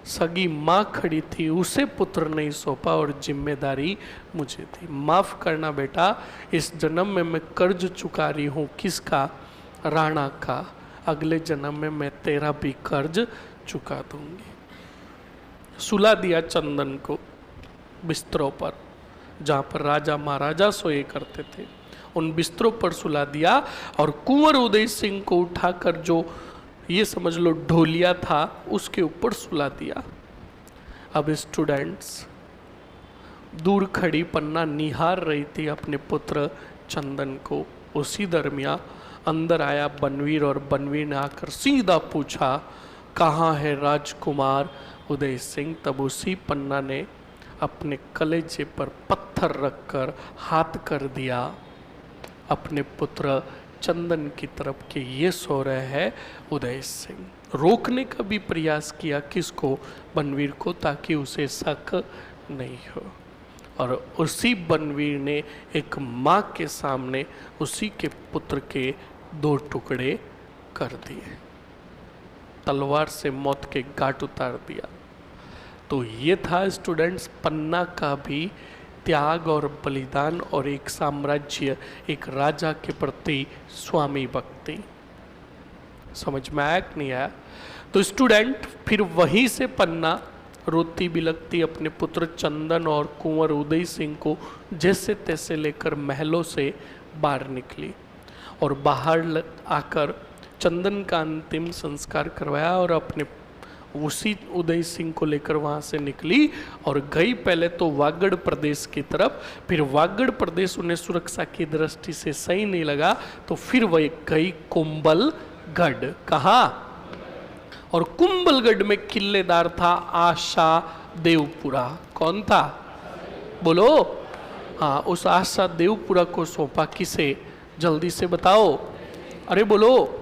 सगी माँ खड़ी थी, उसे पुत्र नहीं सौंपा और जिम्मेदारी मुझे थी। माफ करना बेटा, इस जन्म में मैं कर्ज चुका रही हूँ। किसका? राणा का। अगले जन्म में मैं तेरा भी कर्ज चुका दूंगी। सुला दिया चंदन को बिस्तरों पर, जहाँ पर राजा महाराजा सोए करते थे, उन बिस्तरों पर सुला दिया और कुंवर उदय सिंह को उठाकर, जो ये समझ लो ढोलिया था, उसके ऊपर सुला दिया। अब स्टूडेंट्स, दूर खड़ी पन्ना निहार रही थी अपने पुत्र चंदन को। उसी दरमियान अंदर आया बनवीर और बनवीर ने आकर सीधा पूछा, कहाँ है राजकुमार उदय सिंह? तब उसी पन्ना ने अपने कलेजे पर पत्थर रखकर हाथ कर दिया अपने पुत्र चंदन की तरफ कि ये सो रहे हैं उदय सिंह। रोकने का भी प्रयास किया, किसको? बनवीर को, ताकि उसे शक नहीं हो। और उसी बनवीर ने एक माँ के सामने उसी के पुत्र के 2 टुकड़े कर दिए, तलवार से मौत के घाट उतार दिया। तो ये था स्टूडेंट्स पन्ना का भी त्याग और बलिदान, और एक साम्राज्य, एक राजा के प्रति स्वामी भक्ति। समझ में आया कि नहीं आया? तो स्टूडेंट फिर वहीं से पन्ना रोती बिलखती अपने पुत्र चंदन और कुंवर उदय सिंह को जैसे तैसे लेकर महलों से बाहर निकली और बाहर आकर चंदन का अंतिम संस्कार करवाया और अपने उसी उदय सिंह को लेकर वहाँ से निकली और गई पहले तो वागड़ प्रदेश की तरफ। फिर वागड़ प्रदेश उन्हें सुरक्षा की दृष्टि से सही नहीं लगा, तो फिर वह गई कुंभलगढ़। कहाँ? और कुंभलगढ़ में किल्लेदार था आशा देवपुरा। कौन था? बोलो। हाँ, उस आशा देवपुरा को सौंपा किसे? जल्दी से बताओ। अरे बोलो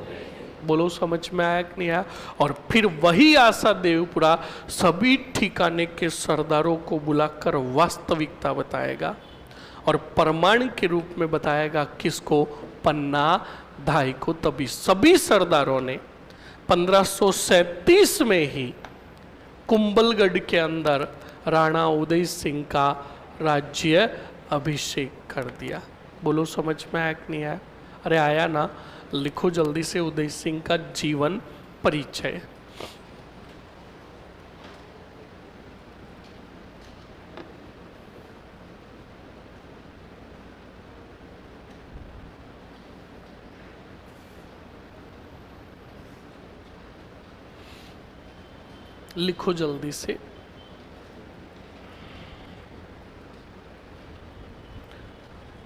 बोलो, समझ में आया कि नहीं आया? और फिर वही आशा देवपुरा सभी ठिकाने के सरदारों को बुलाकर वास्तविकता बताएगा और प्रमाण के रूप में बताएगा। किसको? पन्ना धाई को। तभी सभी सरदारों ने 1537 में ही कुंभलगढ़ के अंदर राणा उदय सिंह का राज्य अभिषेक कर दिया। बोलो, समझ में आया कि नहीं आया? अरे आया ना? लिखो जल्दी से उदय सिंह का जीवन परिचय। लिखो जल्दी से।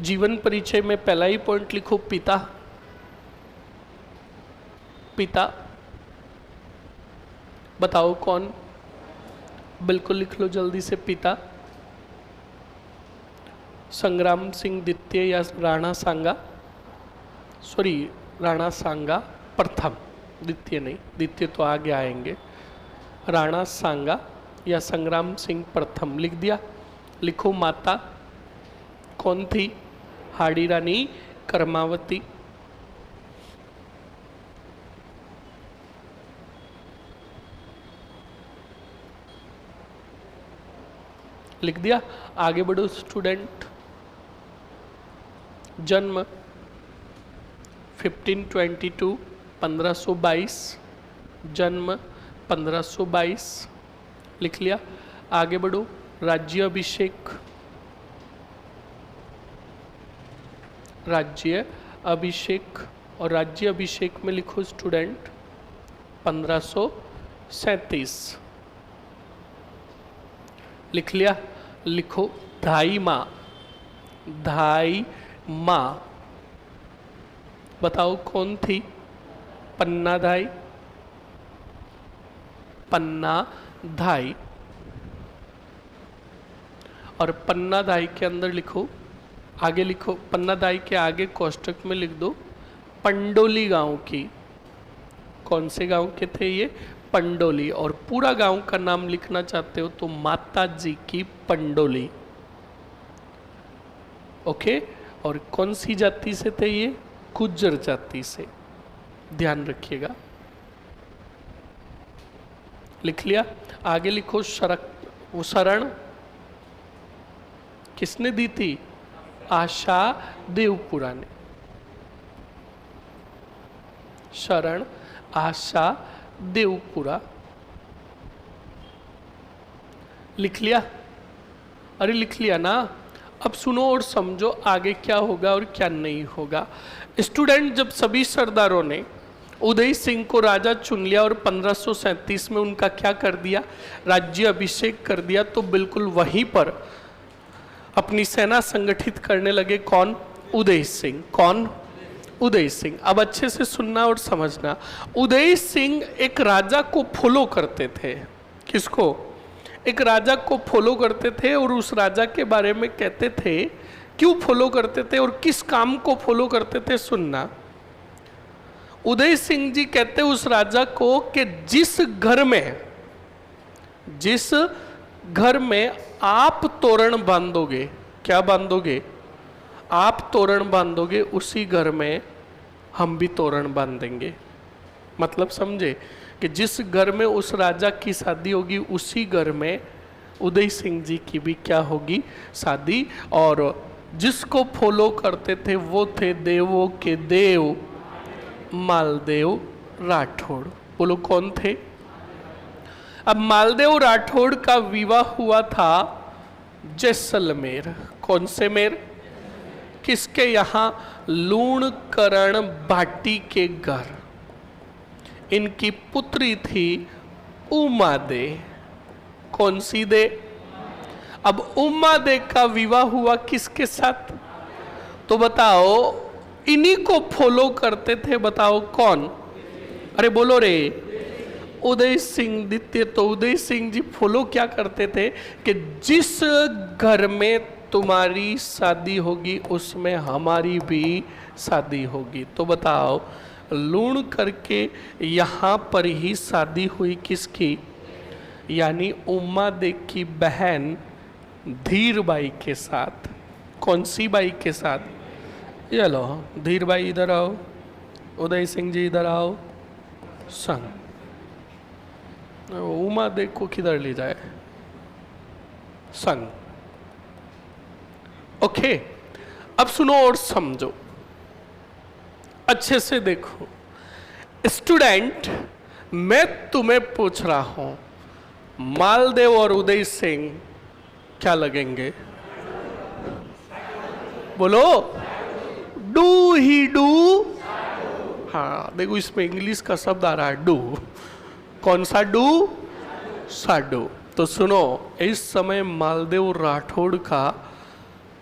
जीवन परिचय में पहला ही पॉइंट लिखो, पिता। पिता बताओ कौन? बिल्कुल लिख लो जल्दी से। पिता संग्राम सिंह द्वितीय या राणा सांगा, सॉरी राणा सांगा प्रथम, द्वितीय नहीं, द्वितीय तो आगे आएंगे। राणा सांगा या संग्राम सिंह प्रथम लिख दिया। लिखो माता कौन थी? हाड़ी रानी कर्मावती। लिख दिया। आगे बढ़ो स्टूडेंट। जन्म 1522 1522, जन्म 1522 लिख लिया। आगे बढ़ो। राज्य अभिषेक, राज्य अभिषेक, और राज्य अभिषेक में लिखो स्टूडेंट 1537 लिख लिया। लिखो धाई माँ, धाई माँ बताओ कौन थी? पन्ना धाई, पन्ना धाई। और पन्ना धाई के अंदर लिखो, आगे लिखो, पन्ना धाई के आगे कोष्टक में लिख दो पंडोली गांव की। कौन से गांव के थे ये? पंडोली। और पूरा गांव का नाम लिखना चाहते हो तो माता जी की पंडोली। ओके। और कौन सी जाति से थे ये? गुज्जर जाति से। ध्यान रखिएगा। लिख लिया? आगे लिखो वो शरण किसने दी थी? आशा देवपुरा ने। शरण आशा देवपुरा। लिख लिया? अरे लिख लिया ना? अब सुनो और समझो आगे क्या होगा और क्या नहीं होगा। स्टूडेंट, जब सभी सरदारों ने उदय सिंह को राजा चुन लिया और 1537 में उनका क्या कर दिया? राज्य अभिषेक कर दिया, तो बिल्कुल वहीं पर अपनी सेना संगठित करने लगे। कौन? उदय सिंह। कौन? उदय सिंह। अब अच्छे से सुनना और समझना। उदय सिंह एक राजा को फॉलो करते थे। किसको? एक राजा को फॉलो करते थे और उस राजा के बारे में कहते थे। क्यों फॉलो करते थे और किस काम को फॉलो करते थे? सुनना। उदय सिंह जी कहते उस राजा को कि जिस घर में आप तोरण बांधोगे, क्या बांधोगे? आप तोरण बांधोगे, उसी घर में हम भी तोरण बांधेंगे। मतलब समझे कि जिस घर में उस राजा की शादी होगी, उसी घर में उदय सिंह जी की भी क्या होगी? शादी। और जिसको फॉलो करते थे वो थे देवों के देव मालदेव राठौड़। बोलो कौन थे? अब मालदेव राठौड़ का विवाह हुआ था जैसलमेर। कौन से मेर? किसके यहाँ? लूणकरण भाटी के घर। इनकी पुत्री थी उमा दे। कौन सी दे? अब उमा दे का विवाह हुआ किसके साथ? तो बताओ, इन्हीं को फॉलो करते थे। बताओ कौन? अरे बोलो रे। उदय सिंह द्वितीय। तो उदय सिंह जी फॉलो क्या करते थे कि जिस घर में तुम्हारी शादी होगी उसमें हमारी भी शादी होगी। तो बताओ, लूण करके यहाँ पर ही शादी हुई किसकी? यानी उमा दे की बहन धीर बाई के साथ। कौन सी बाई के साथ? ये लो, धीर बाई इधर आओ, उदय सिंह जी इधर आओ। संग उमा दे को किधर ले जाए? संग। ओके, अब सुनो और समझो, अच्छे से देखो। स्टूडेंट, मैं तुम्हें पूछ रहा हूं, मालदेव और उदय सिंह क्या लगेंगे? बोलो। Do he do. हाँ देखो, इसमें इंग्लिश का शब्द आ रहा है डू। कौन सा डू? साडू। तो सुनो, इस समय मालदेव राठौड़ का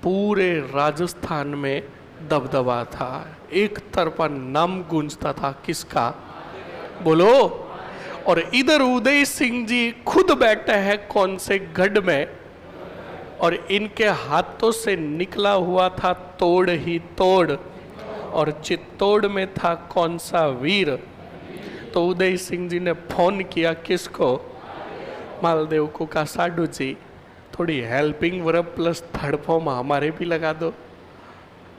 पूरे राजस्थान में दबदबा था। एक तरफा नाम गूंजता था। किसका? बोलो। और इधर उदय सिंह जी खुद बैठे हैं कौन से गढ़ में, और इनके हाथों से निकला हुआ था तोड़ ही तोड़, और चित्तौड़ में था कौन सा वीर? तो उदय सिंह जी ने फोन किया किसको? मालदेव को। कहा साडू जी, थोड़ी helping verb plus third form हमारे भी लगा दो।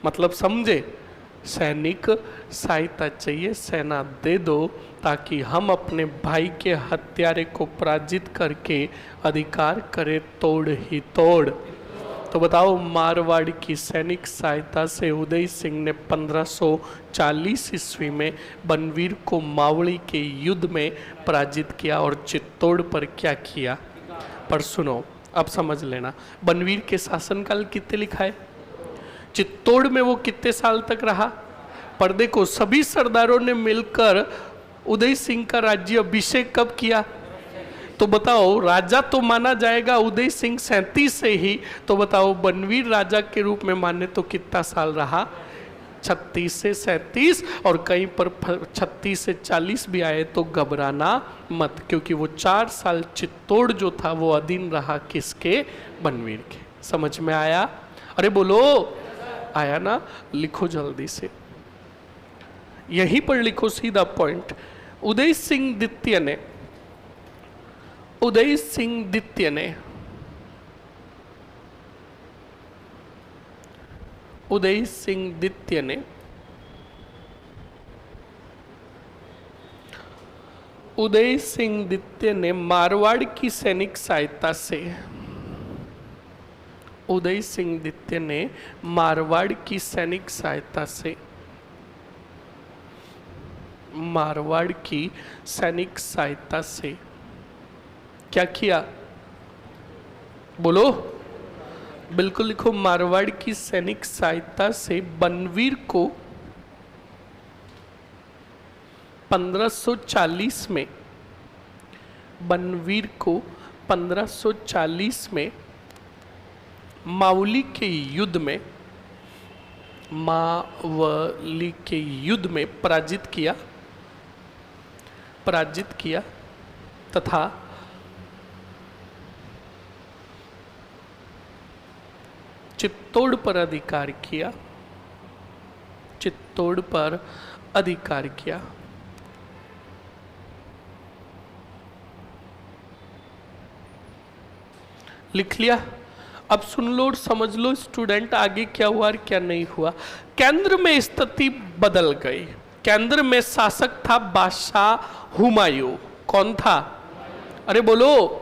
मतलब समझे? सैनिक सहायता चाहिए, सेना दे दो, ताकि हम अपने भाई के हत्यारे को पराजित करके अधिकार करें तोड़ ही तोड़। तो बताओ, मारवाड़ की सैनिक सहायता से उदय सिंह ने 1540 ईस्वी में बनवीर को मावली के युद्ध में पराजित किया और चित्तौड़ पर क्या किया? पर सुनो, अब समझ लेना, बनवीर के शासनकाल कितने लिखा है? चित्तौड़ में वो कितने साल तक रहा? पर देखो, सभी सरदारों ने मिलकर उदय सिंह का राज्य अभिषेक कब किया? तो बताओ, राजा तो माना जाएगा उदय सिंह 37 से ही। तो बताओ, बनवीर राजा के रूप में माने तो कितना साल रहा? 36 से 37, और कहीं पर 36 से 40 भी आए तो घबराना मत, क्योंकि वो 4 साल चित्तौड़ जो था वो अधीन रहा किसके? बनवीर के। समझ में आया? अरे बोलो, आया ना? लिखो जल्दी से, यहीं पर लिखो सीधा पॉइंट। उदय सिंह द्वितीय ने उदय सिंह द्वितीय ने उदय सिंह द्वितीय ने मारवाड़ की सैनिक सहायता से, उदय सिंह द्वितीय ने मारवाड़ की सैनिक सहायता से, मारवाड़ की सैनिक सहायता से क्या किया? बोलो, बिल्कुल लिखो। मारवाड़ की सैनिक सहायता से बनवीर को 1540 में, बनवीर को 1540 में मावली के युद्ध में, मावली के युद्ध में पराजित किया, पराजित किया तथा चित्तौड़ पर अधिकार किया, चित्तौड़ पर अधिकार किया। लिख लिया? अब सुन लो और समझ लो स्टूडेंट, आगे क्या हुआ और क्या नहीं हुआ। केंद्र में स्थिति बदल गई। केंद्र में शासक था बादशाह हुमायूं। कौन था? अरे बोलो।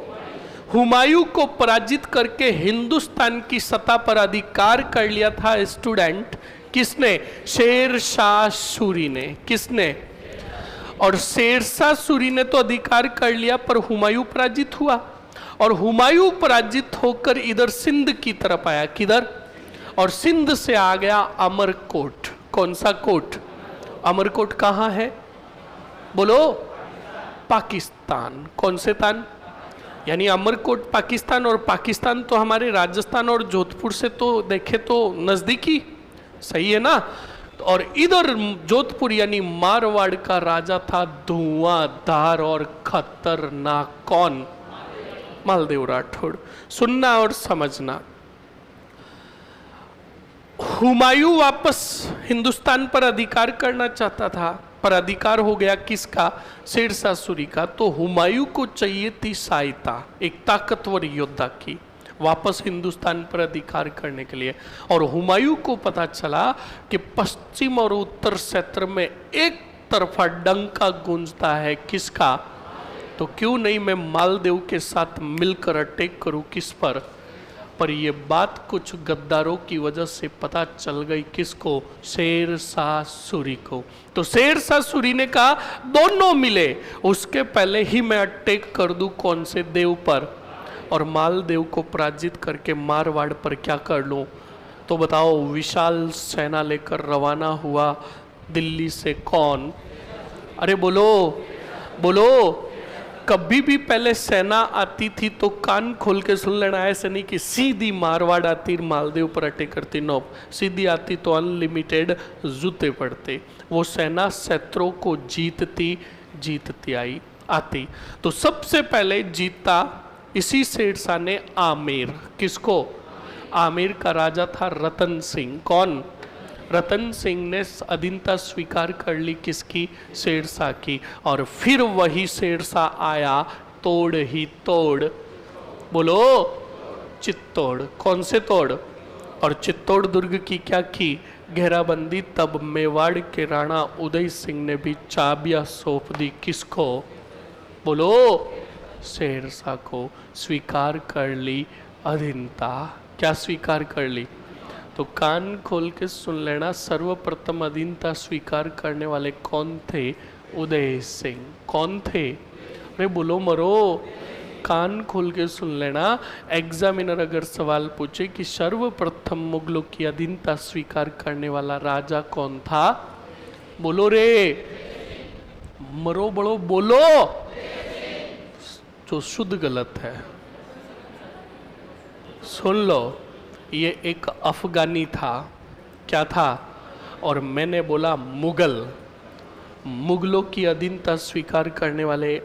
हुमायूं को पराजित करके हिंदुस्तान की सत्ता पर अधिकार कर लिया था स्टूडेंट। किसने? शेरशाह सूरी ने। किसने? और शेरशाह सूरी ने तो अधिकार कर लिया, पर हुमायूं पराजित हुआ। और हुमायूं पराजित होकर इधर सिंध की तरफ आया। किधर? और सिंध से आ गया अमरकोट। कौन सा कोट? अमरकोट कहाँ है? बोलो। पाकिस्तान। कौन से तान? यानी अमरकोट पाकिस्तान, और पाकिस्तान तो हमारे राजस्थान और जोधपुर से तो देखे तो नजदीकी, सही है ना। और इधर जोधपुर यानी मारवाड़ का राजा था धुआंधार और खतरनाक। कौन? मालदेव राठौड़। सुनना और समझना। हुमायूं वापस हिंदुस्तान पर अधिकार करना चाहता था, पर अधिकार हो गया किसका? शेरशाह सूरी का। तो हुमायूं को चाहिए थी सहायता एक ताकतवर योद्धा की वापस हिंदुस्तान पर अधिकार करने के लिए। और हुमायूं को पता चला कि पश्चिम और उत्तर क्षेत्र में एक तरफा डंका गूंजता है। किसका? तो क्यों नहीं मैं मालदेव के साथ मिलकर अटैक करूं। किस पर? पर यह बात कुछ गद्दारों की वजह से पता चल गई। किसको? शेरशाह सूरी को। तो शेरशाह सूरी ने कहा दोनों मिले उसके पहले ही मैं अटैक कर दूं। कौन से देव पर? और मालदेव को पराजित करके मारवाड़ पर क्या कर लूं। तो बताओ, विशाल सेना लेकर रवाना हुआ दिल्ली से। कौन? अरे बोलो बोलो। कभी भी पहले सेना आती थी तो कान खोल के सुन लेना, ऐसे नहीं कि सीधी मारवाड़ आती मालदेव पर अटैक करती। नो, सीधी आती तो अनलिमिटेड जूते पड़ते। वो सेना शत्रुओं को जीतती आई आती। तो सबसे पहले जीता इसी शेरशाह ने आमेर। किसको? आमेर का राजा था रतन सिंह। कौन? रतन सिंह ने अधीनता स्वीकार कर ली। किसकी? शेरशाह की। और फिर वही शेरशाह आया तोड़ ही तोड़। बोलो। चित्तौड़। कौन से तोड़? और चित्तौड़ दुर्ग की क्या की? घेराबंदी। तब मेवाड़ के राणा उदय सिंह ने भी चाबियां सौंप दी। किसको? बोलो। शेरशाह को। स्वीकार कर ली अधीनता। क्या स्वीकार कर ली? तो कान खोल के सुन लेना, सर्वप्रथम अधीनता स्वीकार करने वाले कौन थे? उदय सिंह। कौन थे? अरे बोलो मरो। कान खोल के सुन लेना। एग्जामिनर अगर सवाल पूछे कि सर्वप्रथम मुगलों की अधीनता स्वीकार करने वाला राजा कौन था? बोलो रे। मरो बड़ो बोलो। जो शुद्ध गलत है। सुन लो, ये एक अफगानी था। क्या था? और मैंने बोला मुगल। मुगलों की अधीनता स्वीकार करने वाले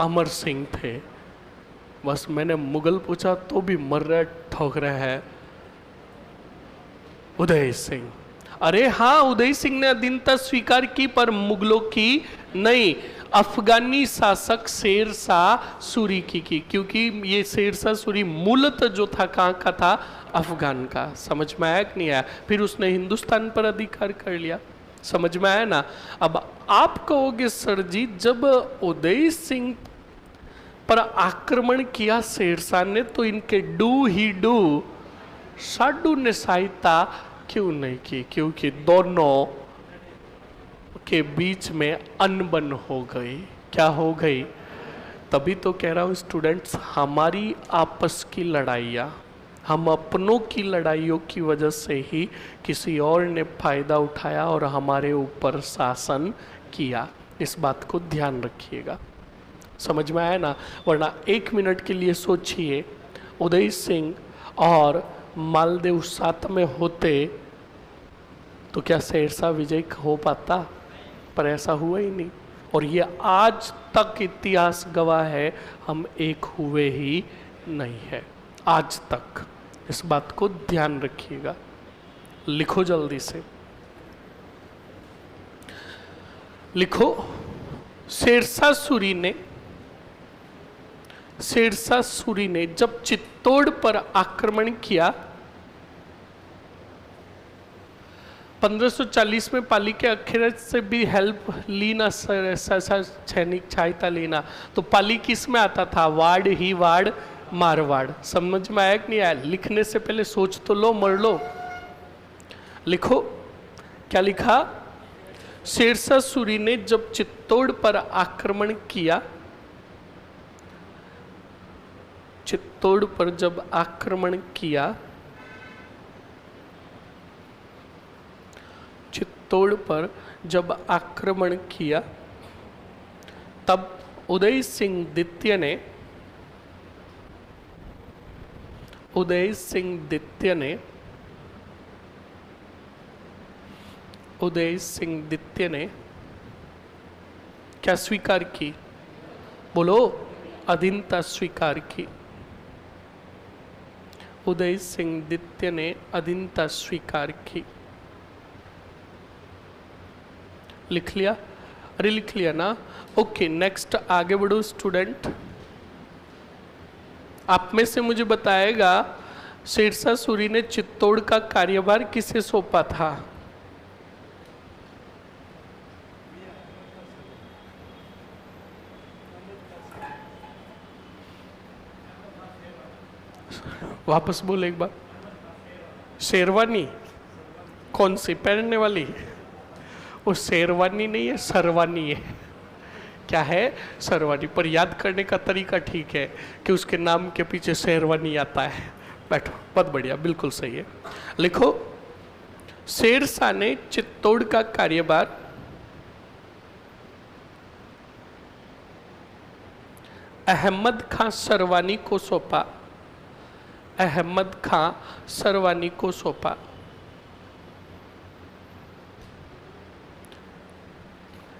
अमर सिंह थे। बस मैंने मुगल पूछा तो भी मर रहे ठोक रहे हैं उदय सिंह। अरे हाँ, उदय सिंह ने अधीनता स्वीकार की, पर मुगलों की नहीं, अफगानी शासक शेरशाह सूरी की। क्योंकि ये शेरशाह सूरी मूलतः जो था कहाँ का था? अफगान का। समझ में आया कि नहीं आया? फिर उसने हिंदुस्तान पर अधिकार कर लिया। समझ में आया ना। अब आप कहोगे सर जी जब उदय सिंह पर आक्रमण किया शेरशाह ने तो इनके डू ही डू साडू ने सहायता क्यों नहीं की? क्योंकि दोनों के बीच में अनबन हो गई। क्या हो गई? तभी तो कह रहा हूं स्टूडेंट्स, हमारी आपस की लड़ाइयाँ, हम अपनों की लड़ाइयों की वजह से ही किसी और ने फायदा उठाया और हमारे ऊपर शासन किया। इस बात को ध्यान रखिएगा। समझ में आया ना? वरना 1 मिनट के लिए सोचिए, उदय सिंह और मालदेव साथ में होते तो क्या शेरशाह विजय हो पाता? पर ऐसा हुआ ही नहीं। और ये आज तक इतिहास गवाह है, हम एक हुए ही नहीं है आज तक। इस बात को ध्यान रखिएगा। लिखो जल्दी से, लिखो। शेरशाह सूरी ने जब चित्तौड़ पर आक्रमण किया 1540 में पाली के अखिरत से भी हेल्प ली ना सैनिक सहायता लेना। तो पाली किस में आता था? वाड़ ही वाड़ मारवाड़। समझ में आया कि नहीं आया? लिखने से पहले सोच तो लो, मर लो। लिखो, क्या लिखा? शेरशाह सूरी ने जब चित्तौड़ पर आक्रमण किया, चित्तौड़ पर जब आक्रमण किया, चित्तौड़ पर जब आक्रमण किया, तब उदय सिंह द्वितीय ने क्या स्वीकार की? बोलो, अधीनता स्वीकार की। उदय सिंह द्वितीय ने अधीनता स्वीकार की। लिख लिया? अरे लिख लिया ना? ओके, नेक्स्ट आगे बढ़ो स्टूडेंट। आप में से मुझे बताएगा शेरशाह सूरी ने चित्तौड़ का कार्यभार किसे सौंपा था? वापस बोल एक बार। शेरवानी? कौन सी पहनने वाली? वो शेरवानी नहीं है, सरवानी है। क्या है? सरवानी। पर याद करने का तरीका ठीक है कि उसके नाम के पीछे शेरवानी आता है। बैठो, बहुत बढ़िया, बिल्कुल सही है। लिखो, शेरशाह ने चित्तौड़ का कार्यभार अहमद खां सरवानी को सौंपा। अहमद खां सरवानी को सौंपा।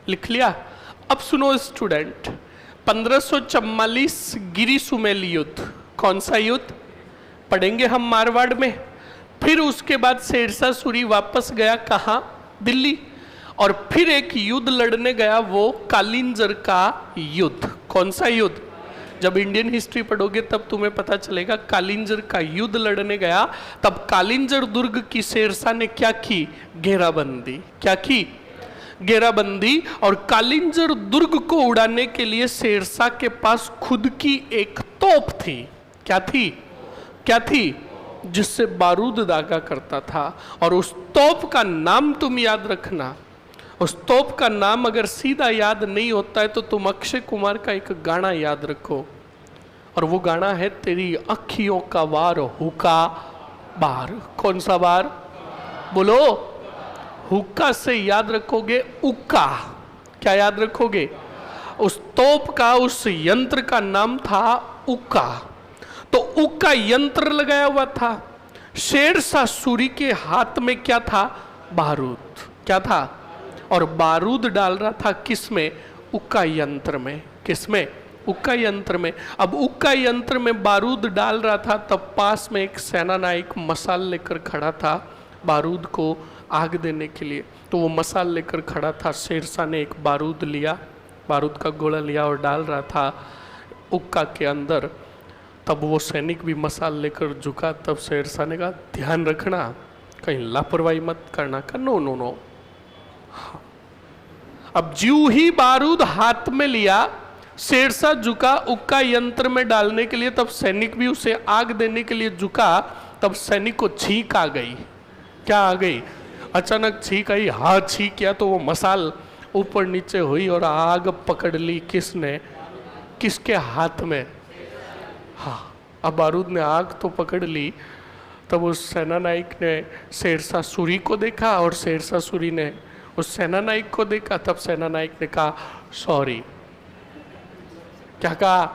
लिख लिया? अब सुनो स्टूडेंट, 1544 गिरी सुमेल युद्ध। कौन सा युद्ध? पढ़ेंगे हम मारवाड़ में। फिर उसके बाद शेरशाह सूरी वापस गया कहाँ? दिल्ली। और फिर एक युद्ध लड़ने गया, वो कालिंजर का युद्ध। कौन सा युद्ध? जब इंडियन हिस्ट्री पढ़ोगे तब तुम्हें पता चलेगा। कालिंजर का युद्ध लड़ने गया, तब कालिंजर दुर्ग की शेरशाह ने क्या की? घेराबंदी। क्या की? घेराबंदी। और कालिंजर दुर्ग को उड़ाने के लिए शेरशाह के पास खुद की एक तोप थी। क्या थी? क्या थी? जिससे बारूद दागा करता था। और उस तोप का नाम तुम याद रखना। उस तोप का नाम अगर सीधा याद नहीं होता है तो तुम अक्षय कुमार का एक गाना याद रखो, और वो गाना है तेरी अखियों का वार हुक्का बार। कौन सा बार? बोलो। हुक्का से याद रखोगे उक्का। क्या याद रखोगे? उस तोप का, उस यंत्र का नाम था उक्का। तो उक्का यंत्र लगाया हुआ था। शेरशाह सूरी के हाथ में क्या था? बारूद। क्या था? और बारूद डाल रहा था किसमें? उक्का यंत्र में। किसमें? उक्का यंत्र में। अब उक्का यंत्र में बारूद डाल रहा था, तब पास में एक सेनानायक मसाल लेकर खड़ा था बारूद को आग देने के लिए। तो वो मसाल लेकर खड़ा था। शेरशाह ने एक बारूद लिया, बारूद का गोला लिया और डाल रहा था उक्का के अंदर। तब वो सैनिक भी मसाल लेकर झुका। तब शेरशाह ने कहा ध्यान रखना, कहीं लापरवाही मत करना। का नो नो नो, अब ज्यू ही बारूद हाथ में लिया, शेरशाह झुका उक्का यंत्र में डालने के लिए, तब सैनिक भी उसे आग देने के लिए झुका। तब सैनिक को छींक आ गई। क्या आ गई? अचानक छींक आई। हाँ छींक किया तो वो मसाल ऊपर नीचे हुई और आग पकड़ ली। किसने? किसके हाथ में? हाँ, अब बारूद ने आग तो पकड़ ली। तब उस सेनानायक ने शेरशाह सूरी को देखा और शेरशाह सूरी ने उस सेनानायक को देखा। तब सेनानायक ने कहा सॉरी। क्या कहा?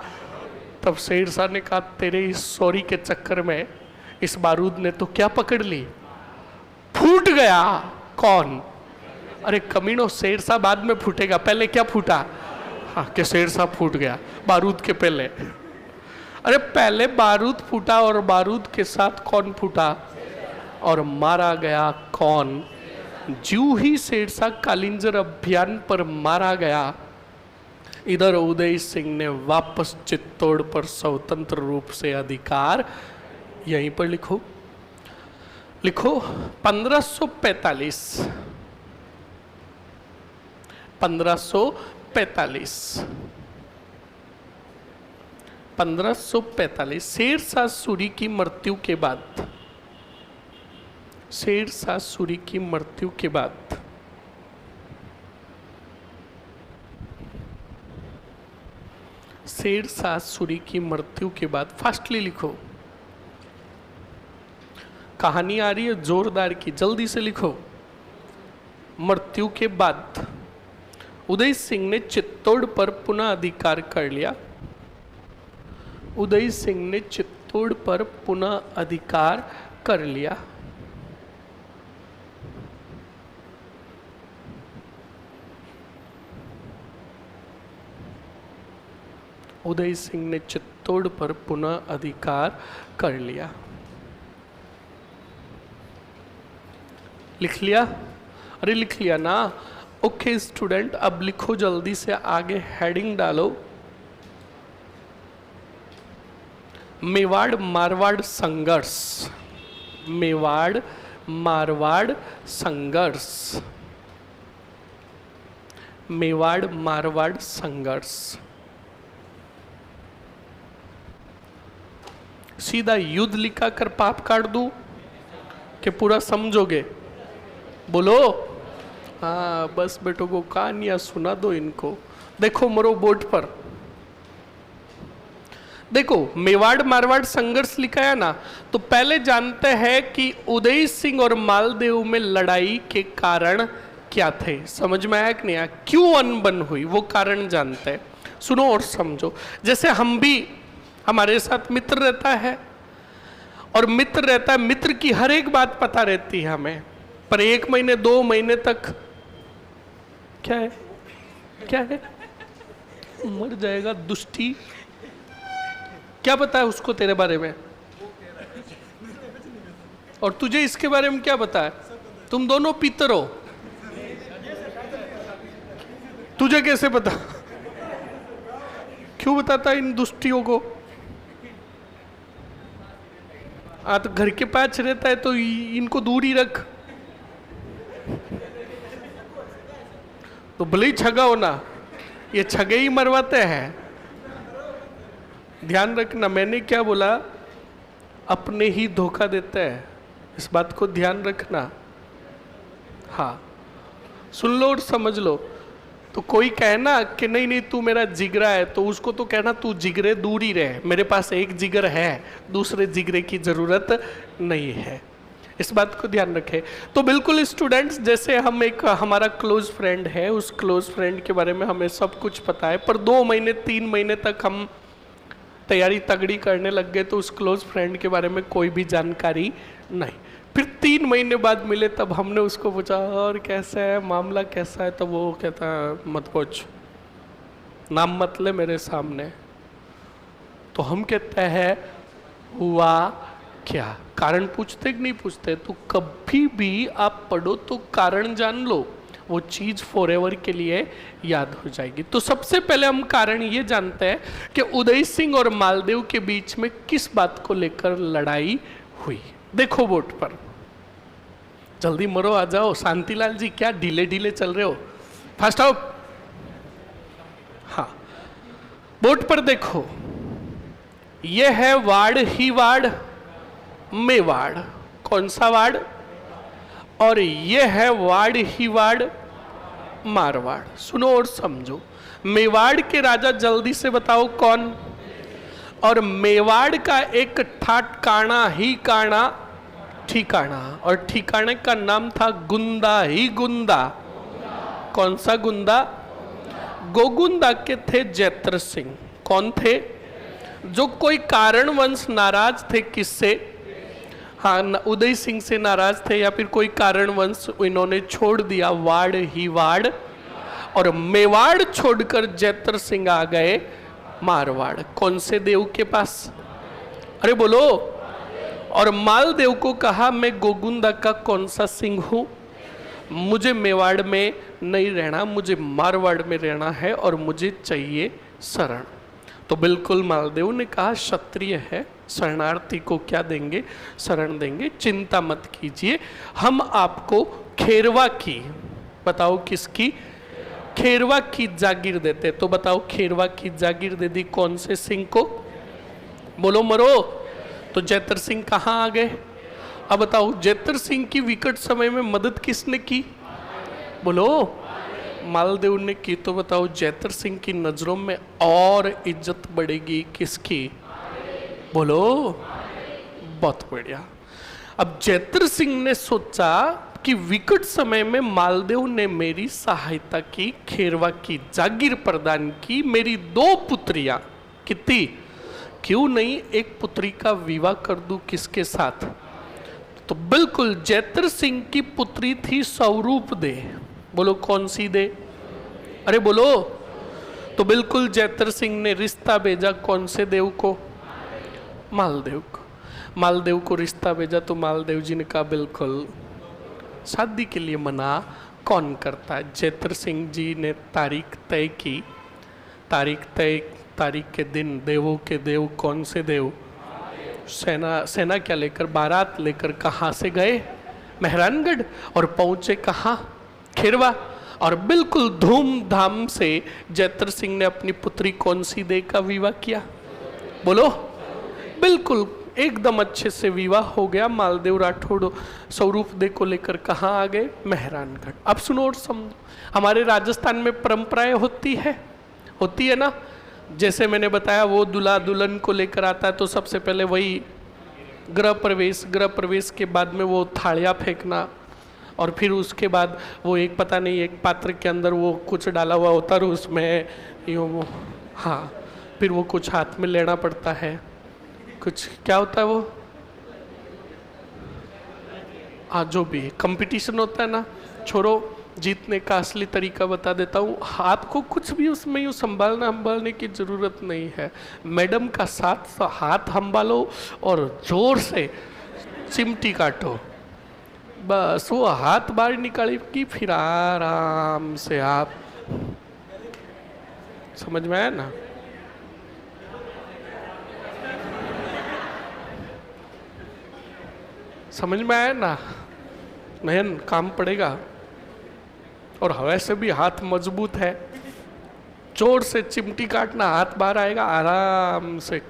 तब शेरशाह ने कहा तेरे इस सॉरी के चक्कर में इस बारूद ने तो क्या पकड़ ली? फूट गया। कौन? अरे कमीनों, शेरशाह बाद में फूटेगा, पहले क्या फूटा? हाँ, कि शेरशाह फूट गया बारूद के पहले। अरे पहले बारूद फूटा और बारूद के साथ कौन फूटा? और मारा गया कौन? ज्यों ही शेरशाह कालिंजर अभियान पर मारा गया, इधर उदय सिंह ने वापस चित्तौड़ पर स्वतंत्र रूप से अधिकार। यहीं पर लिखो, लिखो 1545 1545 शेरशाह सूरी की मृत्यु के बाद, शेरशाह सूरी की मृत्यु के बाद शेरशाह सूरी की मृत्यु के बाद, फास्टली लिखो, कहानी आ रही है जोरदार की, जल्दी से लिखो। मृत्यु के बाद उदय सिंह ने चित्तौड़ पर पुनः अधिकार कर लिया। उदय सिंह ने चित्तौड़ पर पुनः अधिकार कर लिया। उदय सिंह ने चित्तौड़ पर पुनः अधिकार कर लिया। लिख लिया? अरे लिख लिया ना? ओके स्टूडेंट, अब लिखो जल्दी से, आगे हेडिंग डालो, मेवाड़ मारवाड़ संघर्ष। मेवाड़ मारवाड़ संघर्ष। मेवाड़ मारवाड़ संघर्ष। सीधा युद्ध लिखा कर पाप काट दूं कि पूरा समझोगे? बोलो। हाँ, बस बेटों को कहानियां सुना दो इनको। देखो मरो बोर्ड पर, देखो मेवाड़ मारवाड़ संघर्ष लिखा है ना, तो पहले जानते हैं कि उदय सिंह और मालदेव में लड़ाई के कारण क्या थे। समझ में आया कि नहीं आया? क्यों अनबन हुई वो कारण जानते हैं। सुनो और समझो। जैसे हम भी, हमारे साथ मित्र रहता है और मित्र रहता है, मित्र की हर एक बात पता रहती है हमें, पर 1 महीने 2 महीने तक क्या है, क्या है, मर जाएगा दुष्टी। क्या पता है उसको तेरे बारे में? और तुझे इसके बारे में क्या पता है? तुम दोनों पितर हो, तुझे कैसे पता? क्यों बताता इन दुष्टियों को? तो घर के पास रहता है तो इनको दूर ही रख। तो भले ही छगा हो ना, ये छगे ही मरवाते हैं। ध्यान रखना, मैंने क्या बोला? अपने ही धोखा देते हैं, इस बात को ध्यान रखना। हाँ, सुन लो और समझ लो। तो कोई कहे ना कि नहीं नहीं तू मेरा जिगरा है, तो उसको तो कहना तू जिगरे दूर ही रहे, मेरे पास एक जिगर है, दूसरे जिगरे की जरूरत नहीं है। इस बात को ध्यान रखें। तो बिल्कुल स्टूडेंट्स, जैसे हम एक हमारा क्लोज फ्रेंड है, उस क्लोज फ्रेंड के बारे में हमें सब कुछ पता है, पर 2 महीने 3 महीने तक हम तैयारी तगड़ी करने लग गए तो उस क्लोज फ्रेंड के बारे में कोई भी जानकारी नहीं। फिर 3 महीने बाद मिले, तब हमने उसको पूछा और कैसा है, मामला कैसा है, तब वो कहता मत पूछ, नाम मत ले मेरे सामने। तो हम कहते हैं हुआ क्या? कारण पूछते कि नहीं पूछते? तो कभी भी आप पढ़ो तो कारण जान लो, वो चीज फॉरएवर के लिए याद हो जाएगी। तो सबसे पहले हम कारण ये जानते हैं कि उदय सिंह और मालदेव के बीच में किस बात को लेकर लड़ाई हुई। देखो बोर्ड पर, जल्दी मरो, आ जाओ। शांतिलाल जी क्या ढीले ढीले चल रहे हो, फास्ट आओ। हाँ, बोर्ड पर देखो, ये है वाड़ ही वाड़, मेवाड़। कौन सा वाड़? और ये है वाड़ ही वाड़, मारवाड़। सुनो और समझो। मेवाड़ के राजा जल्दी से बताओ कौन? और मेवाड़ का एक था काणा ही काणा ठिकाना, और ठिकाने का नाम था गुंदा ही गुंदा। कौन सा गुंदा? गोगुंदा के थे जैत्र सिंह। कौन थे? जो कोई कारणवंश नाराज थे। किससे? हाँ, उदय सिंह से नाराज थे, या फिर कोई कारणवंश इन्होंने छोड़ दिया वाड़ ही वाड़, और मेवाड़ छोड़कर जैत्र सिंह आ गए मारवाड़। कौन से देव के पास? अरे बोलो। और मालदेव को कहा, मैं गोगुंदा का कौन सा सिंह हूं, मुझे मेवाड़ में नहीं रहना, मुझे मारवाड़ में रहना है, और मुझे चाहिए शरण। तो बिल्कुल मालदेव ने कहा, क्षत्रिय है, शरणार्थी को क्या देंगे? शरण देंगे, चिंता मत कीजिए। हम आपको खेरवा की, बताओ किसकी? खेरवा की जागीर देते। तो बताओ, खेरवा की जागीर दे दी कौन से सिंह को? बोलो मरो। तो जैत्र सिंह कहाँ आ गए? अब बताओ, जैत्र सिंह की विकट समय में मदद किसने की? बोलो, मालदेव ने की। तो बताओ, जैत्र सिंह की नजरों में और इज्जत बढ़ेगी किसकी? बोलो, बहुत बढ़िया। अब जैत्र सिंह ने सोचा कि विकट समय में मालदेव ने मेरी सहायता की, खेरवा की जागीर प्रदान की, मेरी 2 पुत्रियां, कितनी? क्यों नहीं एक पुत्री का विवाह कर दूं किसके साथ? तो बिल्कुल जैत्र सिंह की पुत्री थी स्वरूप दे। बोलो कौन सी दे? अरे बोलो। तो बिल्कुल जैत्र सिंह ने रिश्ता भेजा कौन से देव को? मालदेव को। मालदेव को रिश्ता भेजा तो मालदेव जी ने कहा बिल्कुल। शादी के लिए मना कौन करता है? जैत्र सिंह जी ने तारीख तय की। तारीख के दिन देवों के देव कौन से देव? सेना क्या लेकर, बारात लेकर कहाँ से गए? मेहरानगढ़। और पहुंचे कहाँ? खेरवा। और बिल्कुल धूमधाम से जैत्र सिंह ने अपनी पुत्री कौन सी दे का विवाह किया? बोलो। बिल्कुल एकदम अच्छे से विवाह हो गया। मालदेव राठौड़ स्वरूप दे को लेकर कहाँ आ गए? मेहरानगढ़। अब सुनो और समझो, हमारे राजस्थान में परंपराएं होती है ना। जैसे मैंने बताया, वो दूल्हा दुल्हन को लेकर आता है तो सबसे पहले वही गृह प्रवेश के बाद में वो थालियाँ फेंकना, और फिर उसके बाद वो एक पता नहीं एक पात्र के अंदर वो कुछ डाला हुआ होता है, उसमें यूँ वो, हाँ, फिर वो कुछ हाथ में लेना पड़ता है। कुछ क्या होता है वो, हाँ, जो भी कंपटीशन होता है ना। छोड़ो, जीतने का असली तरीका बता देता हूँ। हाथ को कुछ भी उसमें यूँ संभालने की ज़रूरत नहीं है। मैडम का साथ हाथ संभालो और जोर से चिमटी काटो, बस वो हाथ बाहर निकालेगी, फिर आराम से आप, समझ में आया ना? समझ में आया ना? नयन काम पड़ेगा। और वैसे भी हाथ मजबूत है, जोर से चिमटी काटना, हाथ बाहर आएगा आराम से।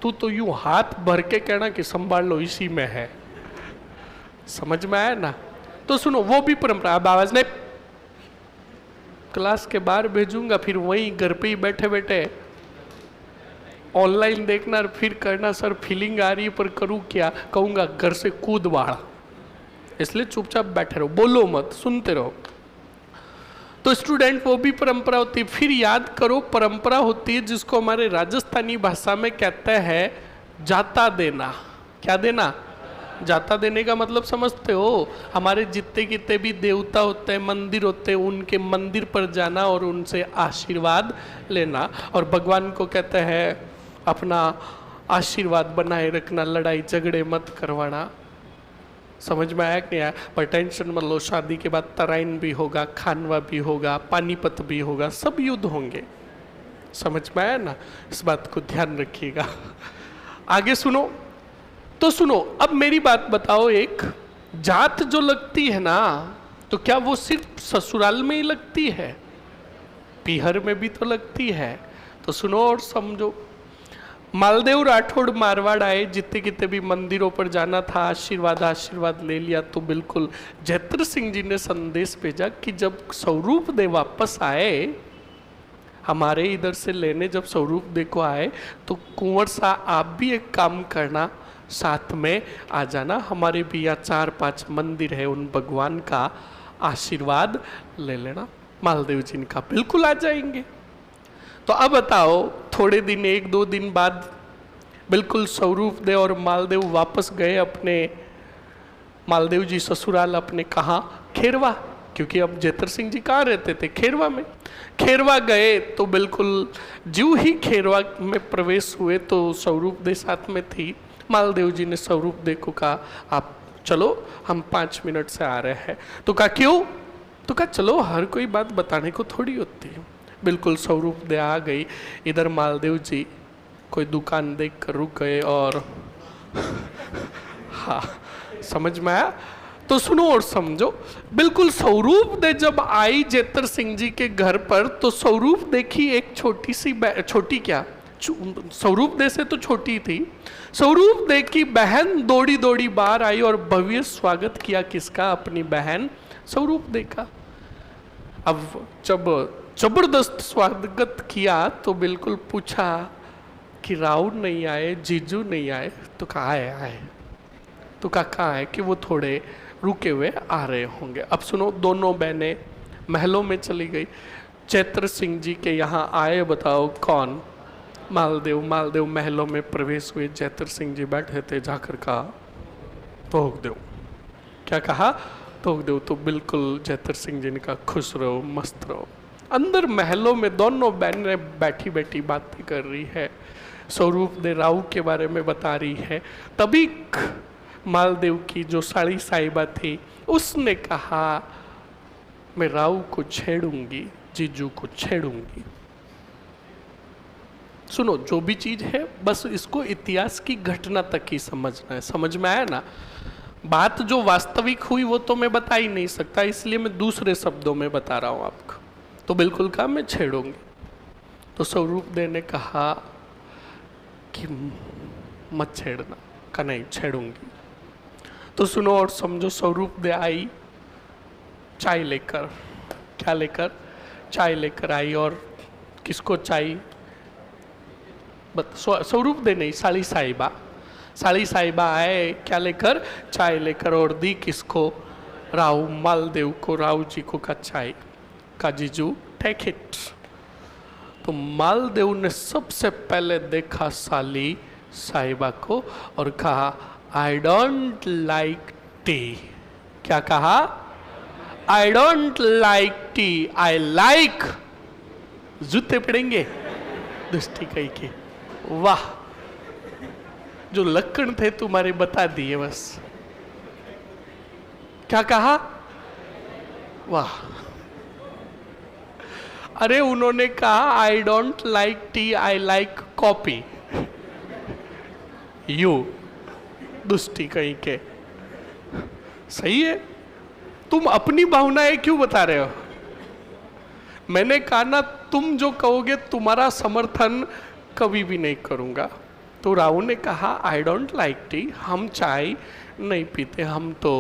तू तो यूं हाथ भर के कहना कि संभाल लो, इसी में है। समझ में आया ना? तो सुनो, वो भी परंपरा। अब आवाज नहीं, क्लास के बाहर भेजूंगा, फिर वहीं घर पे ही बैठे बैठे ऑनलाइन देखना और फिर करना, सर फीलिंग आ रही है पर करूँ क्या? कहूँगा घर से कूद बाढ़। इसलिए चुपचाप बैठे रहो, बोलो मत, सुनते रहो। तो स्टूडेंट, वो भी परंपरा होती है। फिर याद करो, परंपरा होती है जिसको हमारे राजस्थानी भाषा में कहते हैं जाता देना। क्या देना? जाता देने का मतलब समझते हो? हमारे जितने कितने भी देवता होते हैं, मंदिर होते हैं, उनके मंदिर पर जाना और उनसे आशीर्वाद लेना। और भगवान को कहते हैं अपना आशीर्वाद बनाए रखना, लड़ाई झगड़े मत करवाना। समझ में आया कि नहीं आया? पर टेंशन मत लो, शादी के बाद तराइन भी होगा, खानवा भी होगा, पानीपत भी होगा, सब युद्ध होंगे। समझ में आया ना? इस बात को ध्यान रखिएगा। आगे सुनो। तो सुनो, अब मेरी बात बताओ, एक जात जो लगती है ना, तो क्या वो सिर्फ ससुराल में ही लगती है? पीहर में भी तो लगती है। तो सुनो और समझो। मालदेव राठौड़ मारवाड़ आए, जितने कितने भी मंदिरों पर जाना था, आशीर्वाद ले लिया। तो बिल्कुल जैत्र सिंह जी ने संदेश भेजा कि जब स्वरूप दे वापस आए हमारे इधर से लेने, जब स्वरूप दे को आए, तो कुंवर सा आप भी एक काम करना, साथ में आ जाना। हमारे भी यहाँ 4-5 मंदिर है, उन भगवान का आशीर्वाद ले लेना। मालदेव जी ने कहा बिल्कुल आ जाएंगे। तो अब बताओ, थोड़े दिन 1-2 दिन बाद बिल्कुल स्वरूप दे और मालदेव वापस गए अपने, मालदेव जी ससुराल अपने, कहाँ? खेरवा। क्योंकि अब जैत्र सिंह जी कहाँ रहते थे? खेरवा में। खेरवा गए तो बिल्कुल ज्यों ही खेरवा में प्रवेश हुए तो स्वरूप दे साथ में थी। मालदेव जी ने स्वरूप दे को कहा आप चलो, हम 5 मिनट से आ रहे हैं। तो कहा क्यों? तो कहा चलो, हर कोई बात बताने को थोड़ी होती है। बिल्कुल स्वरूप दे आ गई। इधर मालदेव जी कोई दुकान देख कर रुक गए और हाँ, समझ में आया? तो सुनो और समझो। बिल्कुल स्वरूप दे जब आई जैत्र सिंह जी के घर पर, तो स्वरूप देखी एक छोटी सी, छोटी क्या, स्वरूप दे से तो छोटी थी, स्वरूप दे की बहन दौड़ी दौड़ी बाहर आई और भव्य स्वागत किया। किसका? अपनी बहन स्वरूप दे का। अब जब जबरदस्त स्वागत किया तो बिल्कुल पूछा कि राउर नहीं आए, जीजू नहीं आए? तो कहा आए। तो कहा है कि वो थोड़े रुके हुए आ रहे होंगे। अब सुनो, दोनों बहनें महलों में चली गई। जैत्र सिंह जी के यहाँ आए, बताओ कौन? मालदेव। मालदेव महलों में प्रवेश हुए, जैत्र सिंह जी बैठे थे। जाकर कहा भोग दो। क्या कहा? भोग दो। तो बिल्कुल जैत्र सिंह जी ने कहा खुश रहो, मस्त रहो। अंदर महलों में दोनों बहनें बैठी बैठी बातें कर रही है, स्वरूप दे राव के बारे में बता रही है। तभी मालदेव की जो साड़ी साहिबा थी, उसने कहा मैं राव को छेड़ूंगी, जीजू को छेड़ूंगी। सुनो, जो भी चीज है बस इसको इतिहास की घटना तक ही समझना है। समझ में आया ना? बात जो वास्तविक हुई वो तो मैं बता ही नहीं सकता, इसलिए मैं दूसरे शब्दों में बता रहा हूं आपको। तो बिल्कुल कहा मैं छेड़ूंगी। तो स्वरूप दे ने कहा कि मत छेड़ना। कहा नहीं, छेड़ूंगी। तो सुनो और समझो, स्वरूप दे आई चाय लेकर। क्या लेकर? चाय लेकर आई। और किसको चाय? स्वरूप दे नहीं, साड़ी साहिबा। साड़ी साहिबा आए क्या लेकर? चाय लेकर। और दी किसको? राव मालदेव को, राव जी को का चाय। का जीजू टेक इट। तो मालदेव ने सबसे पहले देखा साली साहिबा को और कहा आई डोंट लाइक टी। क्या कहा? I don't like tea, I like. जूते पड़ेंगे दुष्टी कही के। वाह, जो लक्षण थे तुम्हारे बता दिए बस। क्या कहा? वाह। अरे उन्होंने कहा I don't like tea, I like coffee. You दुष्टी कहीं के। सही है, तुम अपनी भावनाएं क्यों बता रहे हो? मैंने कहा ना, तुम जो कहोगे तुम्हारा समर्थन कभी भी नहीं करूंगा। तो राव ने कहा आई डोंट लाइक टी, हम चाय नहीं पीते हम तो।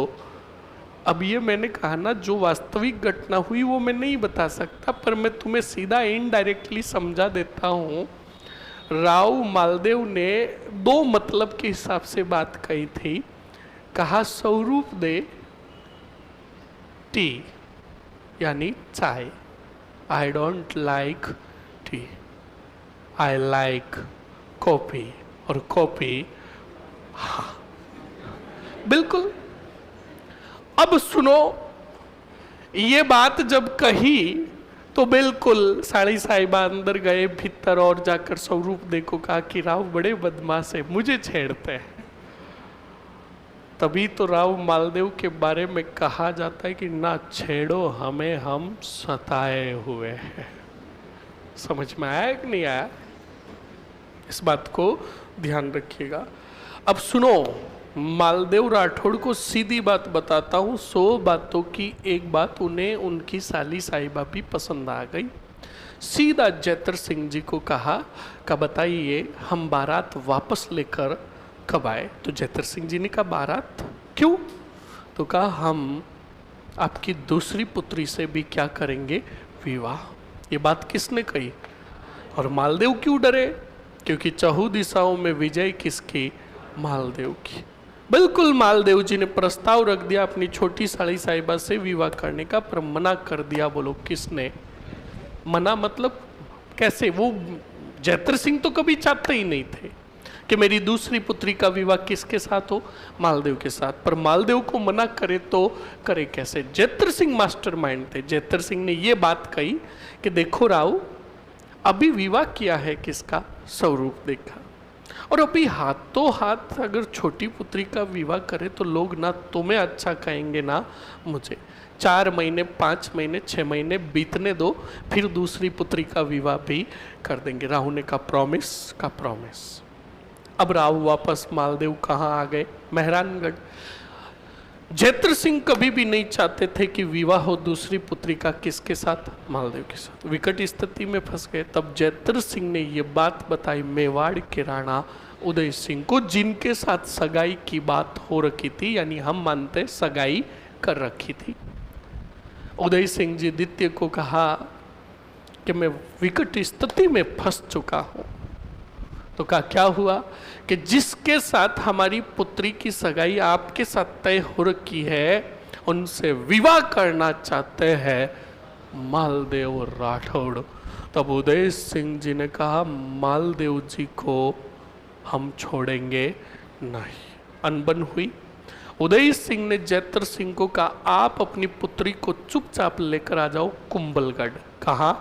अब ये मैंने कहा ना, जो वास्तविक घटना हुई वो मैं नहीं बता सकता, पर मैं तुम्हें सीधा इनडायरेक्टली समझा देता हूँ। राव मालदेव ने 2 मतलब के हिसाब से बात कही थी। कहा स्वरूप दे टी यानी चाय, आई don't like tea, I like coffee. और कॉफी, हाँ बिल्कुल। अब सुनो, ये बात जब कही तो बिल्कुल साड़ी साहिबा अंदर गए भीतर और जाकर स्वरूप दे को कहा कि राव बड़े बदमाश है, मुझे छेड़ते हैं। तभी तो राव मालदेव के बारे में कहा जाता है कि ना छेड़ो हमें, हम सताए हुए हैं। समझ में आया कि नहीं आया? इस बात को ध्यान रखिएगा। अब सुनो, मालदेव राठौड़ को सीधी बात बताता हूँ, 100 बातों की एक बात उन्हें उनकी साली साहिबा भी पसंद आ गई। सीधा जैतर सिंह जी को कहा का बताइए हम बारात वापस लेकर कब आए? तो जैतर सिंह जी ने कहा बारात क्यों? तो कहा हम आपकी दूसरी पुत्री से भी क्या करेंगे? विवाह। ये बात किसने कही? और मालदेव क्यों डरे? क्योंकि चहु दिशाओं में विजय किसकी? मालदेव की। बिल्कुल मालदेव जी ने प्रस्ताव रख दिया अपनी छोटी साली साहिबा से विवाह करने का, पर मना कर दिया। बोलो किसने मना? मतलब कैसे? वो जैतर सिंह तो कभी चाहते ही नहीं थे कि मेरी दूसरी पुत्री का विवाह किसके साथ हो? मालदेव के साथ। पर मालदेव को मना करे तो करे कैसे? जैतर सिंह मास्टरमाइंड थे। जैतर सिंह ने ये बात कही कि देखो राव, अभी विवाह किया है किसका? स्वरूप देखा। और अभी हाथों हाथ अगर छोटी पुत्री का विवाह करे तो लोग ना तुम्हें अच्छा कहेंगे ना मुझे। 4 महीने 5 महीने 6 महीने बीतने दो, फिर दूसरी पुत्री का विवाह भी कर देंगे। राहु ने कहा प्रॉमिस का प्रॉमिस। अब राहु वापस मालदेव कहाँ आ गए? मेहरानगढ़। जैतर सिंह कभी भी नहीं चाहते थे कि विवाह हो दूसरी पुत्री का किसके साथ? मालदेव के साथ। विकट स्थिति में फंस गए। तब जैतर सिंह ने ये बात बताई मेवाड़ के राणा उदय सिंह को, जिनके साथ सगाई की बात हो रखी थी, यानी हम मानते सगाई कर रखी थी। उदय सिंह जी द्वितीय को कहा कि मैं विकट स्थिति में फंस चुका हूँ। तो कहा क्या हुआ? कि जिसके साथ हमारी पुत्री की सगाई आपके साथ तय हो रखी है, उनसे विवाह करना चाहते हैं मालदेव राठौड़। तब उदय सिंह जी ने कहा मालदेव जी को हम छोड़ेंगे नहीं। अनबन हुई। उदय सिंह ने जैतर सिंह को कहा आप अपनी पुत्री को चुपचाप लेकर आ जाओ कुंभलगढ़। कहा?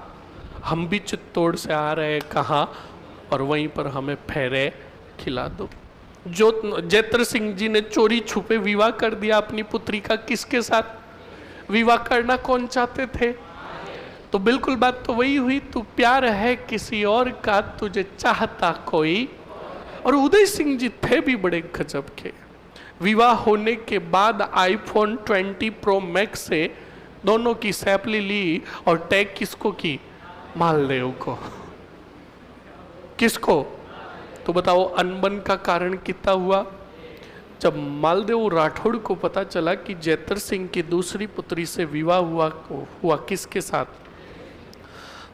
हम भी चित्तौड़ से आ रहे हैं। कहा? और वहीं पर हमें फेरे खिला दो। जो जैतर सिंह जी ने चोरी छुपे विवाह कर दिया अपनी पुत्री का। किसके साथ विवाह करना कौन चाहते थे? तो बिल्कुल बात तो वही हुई, तू प्यार है किसी और का, तुझे चाहता कोई। और उदय सिंह जी थे भी बड़े गजब के। विवाह होने के बाद आईफोन 20 प्रो मैक्स से दोनों की सैंपली ली और टैग किसको की? मालदेव को। किसको? तो बताओ अनबन का कारण कितना हुआ? जब मालदेव राठौड़ को पता चला कि जैतर सिंह की दूसरी पुत्री से विवाह हुआ किसके साथ,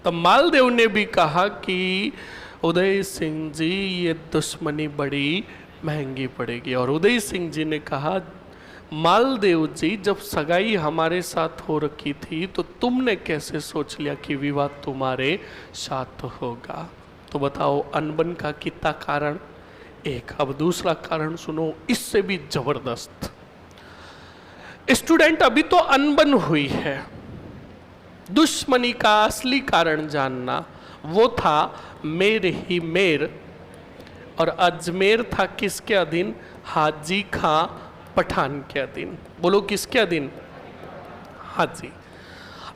तब मालदेव ने भी कहा कि उदय सिंह जी ये दुश्मनी बड़ी महंगी पड़ेगी। और उदय सिंह जी ने कहा मालदेव जी जब सगाई हमारे साथ हो रखी थी तो तुमने कैसे सोच लिया कि विवाह तुम्हारे साथ होगा? तो बताओ अनबन का कितना कारण? एक। अब दूसरा कारण सुनो, इससे भी जबरदस्त। स्टूडेंट अभी तो अनबन हुई है, दुश्मनी का असली कारण जानना। वो था मेर ही मेर, और अजमेर था किसके अधीन? हाजी खां पठान के अधीन। बोलो किसके अधीन? हाजी।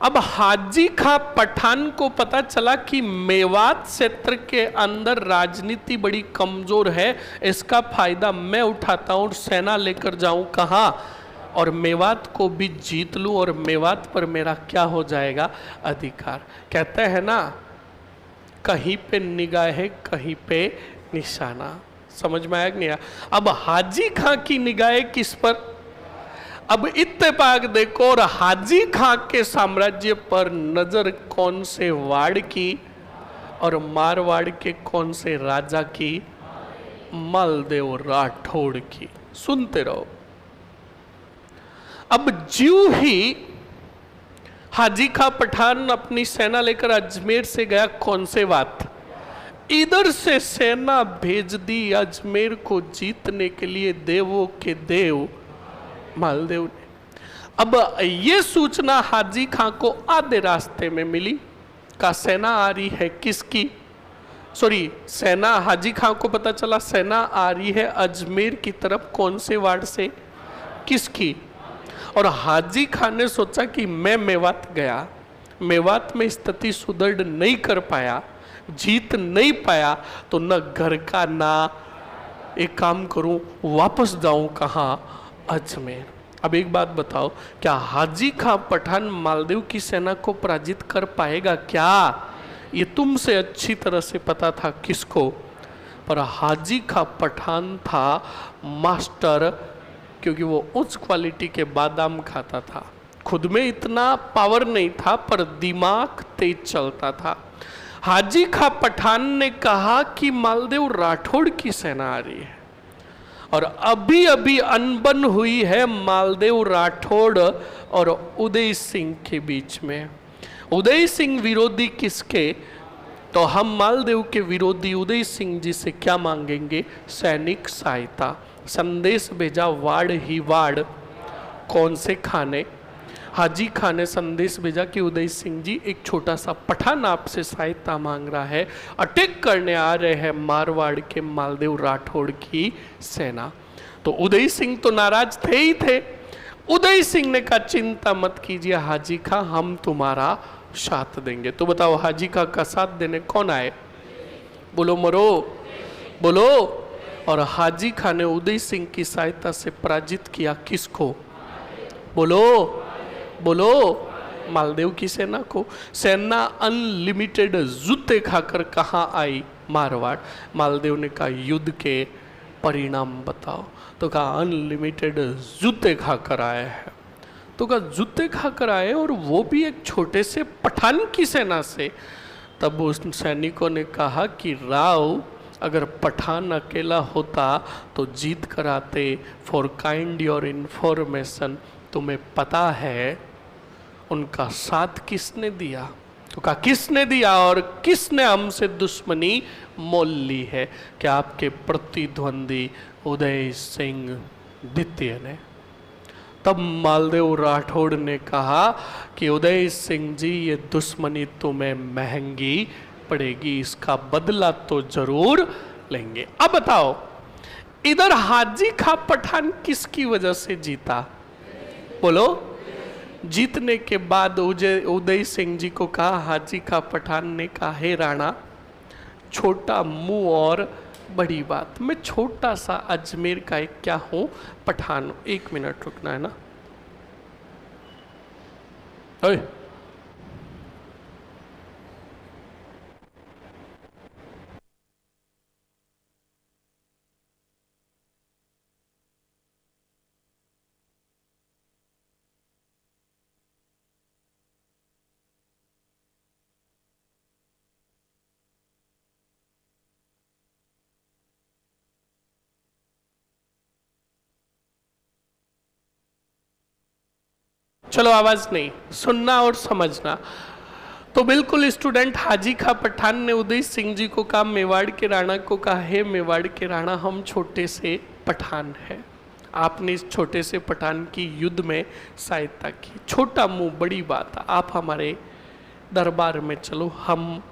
अब हाजी खां पठान को पता चला कि मेवात क्षेत्र के अंदर राजनीति बड़ी कमजोर है, इसका फायदा मैं उठाता हूं और सेना लेकर जाऊं कहां? और मेवात को भी जीत लूं और मेवात पर मेरा क्या हो जाएगा? अधिकार। कहते हैं ना कहीं पे निगाह कहीं पे निशाना। समझ में आया कि नहीं आया? अब हाजी खां की निगाह किस पर? अब इत्तेफाक देखो, और हाजी खां के साम्राज्य पर नजर कौन से वाड़ की? और मारवाड़ के कौन से राजा की? मालदेव राठौड़ की। सुनते रहो। अब ज्यों ही हाजी खां पठान अपनी सेना लेकर अजमेर से गया, कौन से बात? इधर से सेना भेज दी अजमेर को जीतने के लिए देवों के देव मालदेव ने। अब ये सूचना हाजी खां को आधे रास्ते में मिली का सेना आ रही है किसकी? सॉरी, सेना हाजी खां को पता चला सेना आ रही है अजमेर की तरफ। कौन से वार्ड से? किसकी? और हाजी खान ने सोचा कि मैं मेवात गया, मेवात में स्थिति सुदृढ़ नहीं कर पाया, जीत नहीं पाया, तो न घर का ना एक काम करूं, वापस जाऊं कहाँ, अजमेर। अब एक बात बताओ, क्या हाजी खां पठान मालदेव की सेना को पराजित कर पाएगा क्या? ये तुमसे अच्छी तरह से पता था किसको, पर हाजी खां पठान था मास्टर, क्योंकि वो उच्च क्वालिटी के बादाम खाता था। खुद में इतना पावर नहीं था पर दिमाग तेज चलता था। हाजी खां पठान ने कहा कि मालदेव राठौड़ की सेना आ रही है और अभी अभी अनबन हुई है मालदेव राठौड़ और उदय सिंह के बीच में। उदय सिंह विरोधी किसके? तो हम मालदेव के विरोधी उदय सिंह जी से क्या मांगेंगे? सैनिक सहायता। संदेश भेजा वाड़ ही वाड़, कौन से खाने? हाजी खान ने संदेश भेजा कि उदय सिंह जी, एक छोटा सा पठान आपसे सहायता मांग रहा है, अटैक करने आ रहे हैं मारवाड़ के मालदेव राठौड़ की सेना। तो उदय सिंह तो नाराज थे ही थे। उदय सिंह ने कहा चिंता मत कीजिए हाजी खां, हम तुम्हारा साथ देंगे। तो बताओ हाजी खां का साथ देने कौन आए? बोलो मरो, बोलो। और हाजी खां ने उदय सिंह की सहायता से पराजित किया किसको? बोलो, बोलो। मालदेव की सेना को। सेना अनलिमिटेड जूते खाकर कहाँ आई? मारवाड़। मालदेव ने कहा युद्ध के परिणाम बताओ। तो कहा अनलिमिटेड जूते खाकर आए हैं। तो कहा जूते खाकर आए और वो भी एक छोटे से पठान की सेना से। तब उस सैनिकों ने कहा कि राव, अगर पठान अकेला होता तो जीत कर आते। फॉर काइंड योर इन्फॉर्मेशन, तुम्हें पता है उनका साथ किसने दिया? तो कहा किसने दिया और किसने हमसे दुश्मनी मोल ली है? क्या आपके प्रतिद्वंदी उदय सिंह द्वितीय ने? तब मालदेव राठौड़ ने कहा कि उदय सिंह जी, ये दुश्मनी तुम्हें महंगी पड़ेगी, इसका बदला तो जरूर लेंगे। अब बताओ, इधर हाजी खां पठान किसकी वजह से जीता? बोलो। जीतने के बाद उदय सिंह जी को कहा, हाजी खां पठान ने कहा, हे राणा, छोटा मुंह और बड़ी बात। मैं छोटा सा अजमेर का एक क्या हूं, पठान हूं। 1 मिनट रुकना है ना। ओए, चलो आवाज नहीं, सुनना और समझना। तो बिल्कुल स्टूडेंट, हाजी खां पठान ने उदय सिंह जी को कहा, मेवाड़ के राणा को कहा, हे मेवाड़ के राणा, हम छोटे से पठान हैं, आपने इस छोटे से पठान की युद्ध में सहायता की, छोटा मुंह बड़ी बात, आप हमारे दरबार में चलो। हम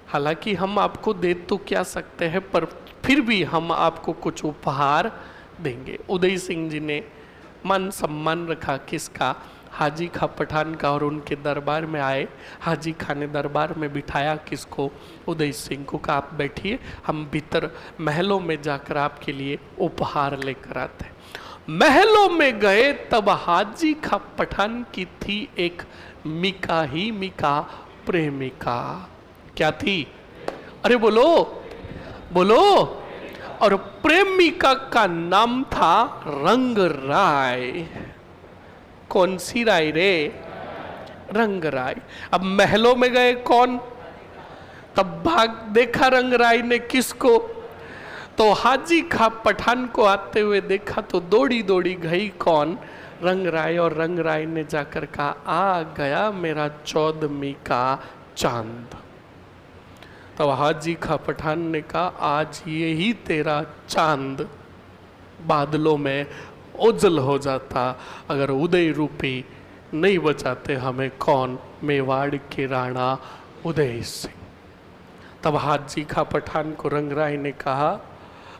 हालांकि हम आपको दे तो क्या सकते हैं, पर फिर भी हम आपको कुछ उपहार देंगे। उदय सिंह जी ने मान सम्मान रखा किसका? हाजी खां पठान का, और उनके दरबार में आए। हाजी खां ने दरबार में बिठाया किसको? उदय सिंह को। कहा आप बैठिए, हम भीतर महलों में जाकर आपके लिए उपहार लेकर आते हैं। महलों में गए तब हाजी खां पठान की थी एक मिका ही मिका प्रेमिका। क्या थी? अरे बोलो, बोलो। और प्रेमिका का नाम था रंग राय। कौन सी राय रे? रंग राय। अब महलों में गए कौन? तब भाग देखा रंग राय ने किसको? तो हाजी खां पठान को आते हुए देखा तो दौड़ी दौड़ी गई कौन? रंग राय। और रंग राय ने जाकर कहा, आ गया मेरा 14वीं का चांद। तब हाजी खां पठान ने कहा, आज ये ही तेरा चांद बादलों में ओझल हो जाता अगर उदय रूपी नहीं बचाते हमें कौन? मेवाड़ के राणा उदय सिंह। तब हाजी खां पठान को रंग राय ने कहा,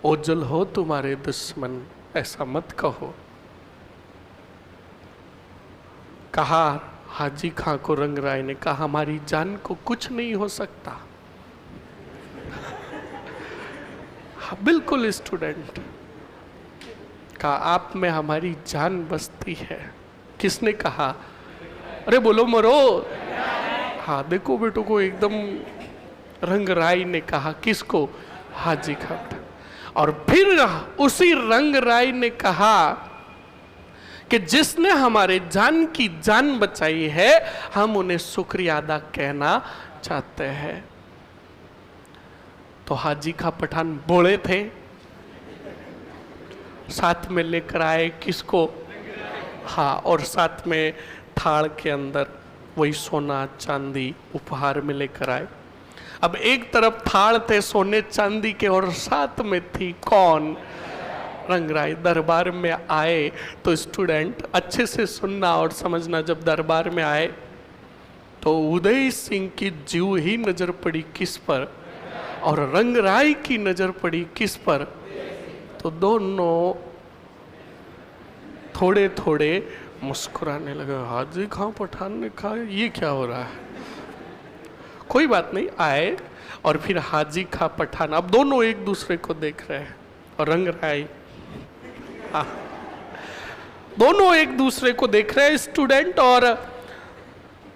ओझल हो तुम्हारे दुश्मन, ऐसा मत कहो। कहा हाजी खां को रंग राय ने कहा, हमारी जान को कुछ नहीं हो सकता। हाँ, बिल्कुल स्टूडेंट का आप में हमारी जान बसती है। किसने कहा? अरे बोलो मरो। हाँ देखो बेटों को एकदम रंगराई ने कहा। किसको? हाजी खान। और फिर उसी रंगराई ने कहा कि जिसने हमारे जान की जान बचाई है हम उन्हें शुक्रिया अदा कहना चाहते हैं। तो हाजी खा पठान बोले थे, साथ में लेकर आए किसको? हाँ, और साथ में थाल के अंदर वही सोना चांदी उपहार में लेकर आए। अब एक तरफ थाल थे सोने चांदी के और साथ में थी कौन? रंगराई। दरबार में आए तो स्टूडेंट अच्छे से सुनना और समझना, जब दरबार में आए तो उदय सिंह की जीव ही नजर पड़ी किस पर? और रंगराई की नजर पड़ी किस पर? तो दोनों थोड़े थोड़े मुस्कुराने लगे। हाजी खां पठान ने कहा ये क्या हो रहा है? कोई बात नहीं। आए और फिर हाजी खां पठान, अब दोनों एक दूसरे को देख रहे हैं और रंगराई, हाँ, दोनों एक दूसरे को देख रहे हैं स्टूडेंट। और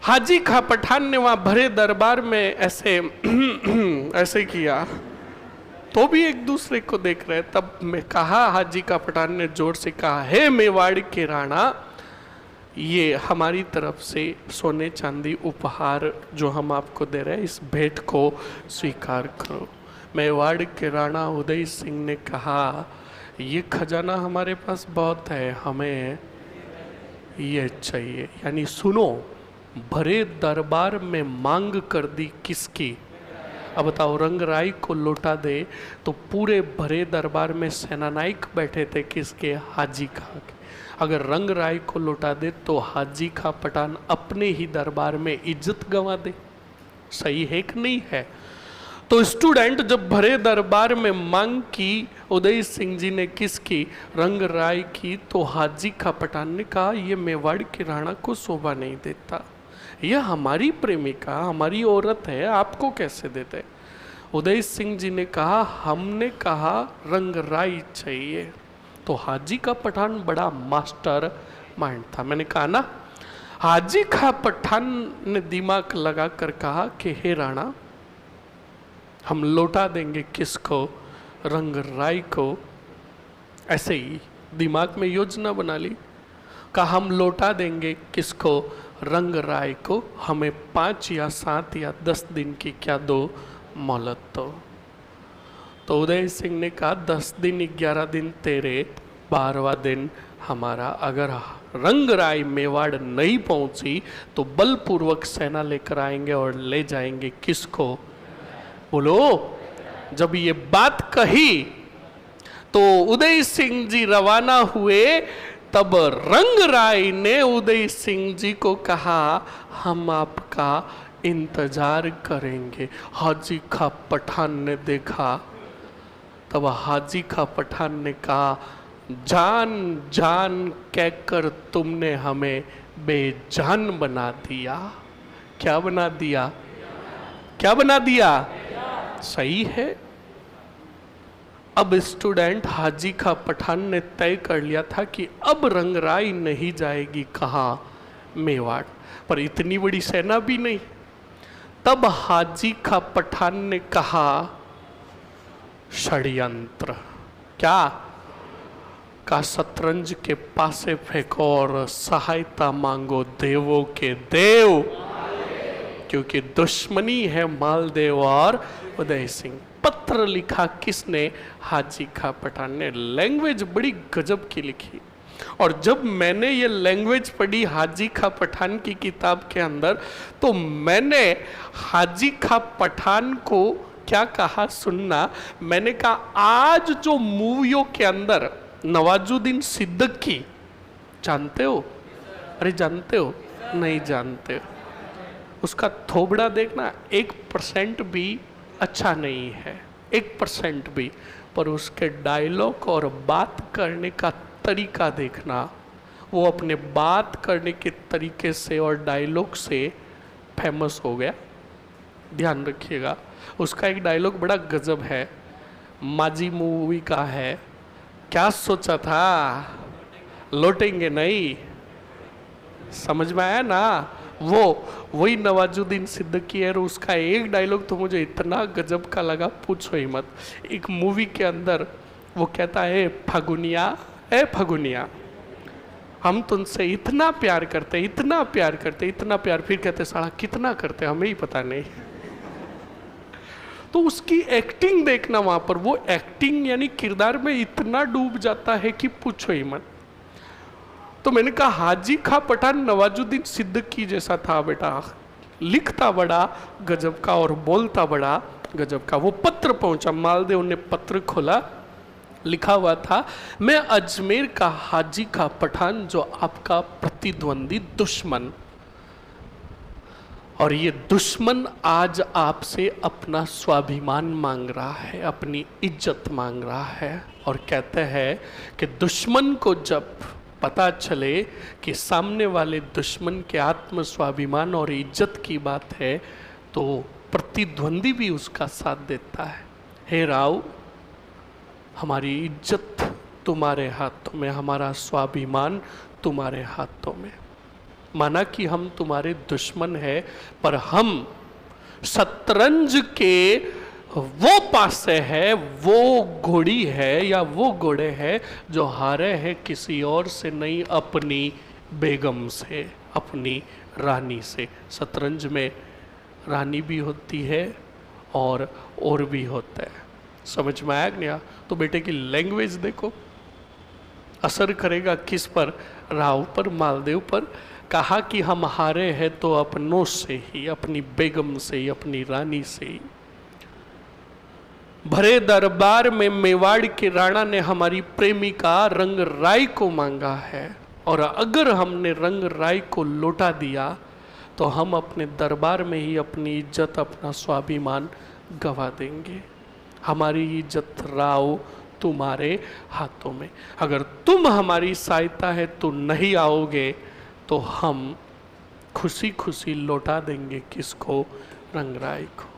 हाजी खां पठान ने वहां भरे दरबार में ऐसे ऐसे किया तो भी एक दूसरे को देख रहे। तब मैं कहा, हाजी खां पठान ने जोर से कहा, हे मेवाड़ के राणा, ये हमारी तरफ से सोने चांदी उपहार जो हम आपको दे रहे हैं, इस भेंट को स्वीकार करो। मेवाड़ के राणा उदय सिंह ने कहा, ये खजाना हमारे पास बहुत है, हमें ये चाहिए। यानी सुनो, भरे दरबार में मांग कर दी किसकी? अब बताओ, रंगराई को लौटा दे तो पूरे भरे दरबार में सेनानायक बैठे थे किसके? हाजी खां के। अगर रंगराई को लौटा दे तो हाजी खां पठान अपने ही दरबार में इज्जत गंवा दे। सही है कि नहीं है? तो स्टूडेंट, जब भरे दरबार में मांग की उदय सिंह जी ने किसकी? रंगराई की। तो हाजी खां पठान ने कहा, ये मेवाड़ के राणा को शोभा नहीं देता, यह हमारी प्रेमिका, हमारी औरत है, आपको कैसे देते? उदय सिंह जी ने कहा, हमने कहा रंगराई चाहिए। तो हाजी खां पठान बड़ा मास्टर माइंड था। मैंने कहा ना, हाजी खां पठान ने दिमाग लगा कर कहा कि हे राणा, हम लौटा देंगे किसको? रंगराई को। ऐसे ही दिमाग में योजना बना ली, कहा हम लौटा देंगे किसको? रंगराई को। हमें 5 या 7 या 10 दिन की क्या दो? मोहलत दो। तो उदय सिंह ने कहा 10 दिन 11 दिन तेरे, 12वां दिन हमारा। अगर रंगराई मेवाड़ नहीं पहुंची तो बलपूर्वक सेना लेकर आएंगे और ले जाएंगे किसको? बोलो। जब ये बात कही तो उदय सिंह जी रवाना हुए। तब रंगराई ने उदय सिंह जी को कहा, हम आपका इंतजार करेंगे। हाजी खां पठान ने देखा, तब हाजी खां पठान ने कहा, जान जान कहकर तुमने हमें बेजान बना दिया। क्या बना दिया? क्या बना दिया? सही है। अब स्टूडेंट, हाजी खां पठान ने तय कर लिया था कि अब रंगराई नहीं जाएगी कहाँ? मेवाड़। पर इतनी बड़ी सेना भी नहीं। तब हाजी खां पठान ने कहा, षड्यंत्र। क्या? का शतरंज के पासे फेंको और सहायता मांगो देवों के देव, क्योंकि दुश्मनी है मालदेव और उदय सिंह। पत्र लिखा किसने? हाजी खां पठान ने। लैंग्वेज बड़ी गजब की लिखी। और जब मैंने ये लैंग्वेज पढ़ी हाजी खां पठान की किताब के अंदर, तो मैंने हाजी खां पठान को क्या कहा सुनना। मैंने कहा, आज जो मूवियों के अंदर नवाजुद्दीन सिद्दीकी, जानते हो? अरे जानते हो? नहीं जानते। उसका थोबड़ा देखना 1% भी अच्छा नहीं है, 1% भी। पर उसके डायलॉग और बात करने का तरीका देखना, वो अपने बात करने के तरीके से और डायलॉग से फेमस हो गया। ध्यान रखिएगा, उसका एक डायलॉग बड़ा गजब है। माजी मूवी का है। क्या सोचा था, लौटेंगे नहीं? समझ में आया ना? वही नवाजुद्दीन सिद्दीकी है और उसका एक डायलॉग तो मुझे इतना गजब का लगा, पूछो ही मत। एक मूवी के अंदर वो कहता है, फागुनिया ए फागुनिया, हम तुमसे इतना प्यार करते, इतना प्यार करते, इतना प्यार, फिर कहते साला कितना करते हमें ही पता नहीं। तो उसकी एक्टिंग देखना वहां पर, वो एक्टिंग यानी किरदार में इतना डूब जाता है कि पूछो ही मत। तो मैंने कहा हाजी खा पठान नवाजुद्दीन सिद्दीकी जैसा था बेटा, लिखता बड़ा गजब का और बोलता बड़ा गजब का। वो पत्र पहुंचा, मालदेव ने पत्र खोला, लिखा हुआ था, मैं अजमेर का हाजी का पठान जो आपका प्रतिद्वंदी दुश्मन, और ये दुश्मन आज आपसे अपना स्वाभिमान मांग रहा है, अपनी इज्जत मांग रहा है। और कहते हैं कि दुश्मन को जब पता चले कि सामने वाले दुश्मन के आत्म स्वाभिमान और इज्जत की बात है तो प्रतिद्वंदी भी उसका साथ देता है। हे राव, हमारी इज्जत तुम्हारे हाथों में, हमारा स्वाभिमान तुम्हारे हाथों में। माना कि हम तुम्हारे दुश्मन हैं, पर हम शतरंज के वो पासे है, वो घोड़ी है या वो घोड़े है जो हारे हैं किसी और से नहीं, अपनी बेगम से, अपनी रानी से। शतरंज में रानी भी होती है और भी होता है। समझ में आया नहीं? तो बेटे की लैंग्वेज देखो, असर करेगा किस पर? राव पर, मालदेव पर। कहा कि हम हारे हैं तो अपनों से ही, अपनी बेगम से ही, अपनी रानी से ही। भरे दरबार में मेवाड़ के राणा ने हमारी प्रेमिका रंग राय को मांगा है, और अगर हमने रंग राय को लौटा दिया तो हम अपने दरबार में ही अपनी इज्जत, अपना स्वाभिमान गवा देंगे। हमारी इज्जत राव तुम्हारे हाथों में। अगर तुम हमारी सहायता है तो नहीं आओगे तो हम खुशी खुशी लौटा देंगे किसको? रंगराय को।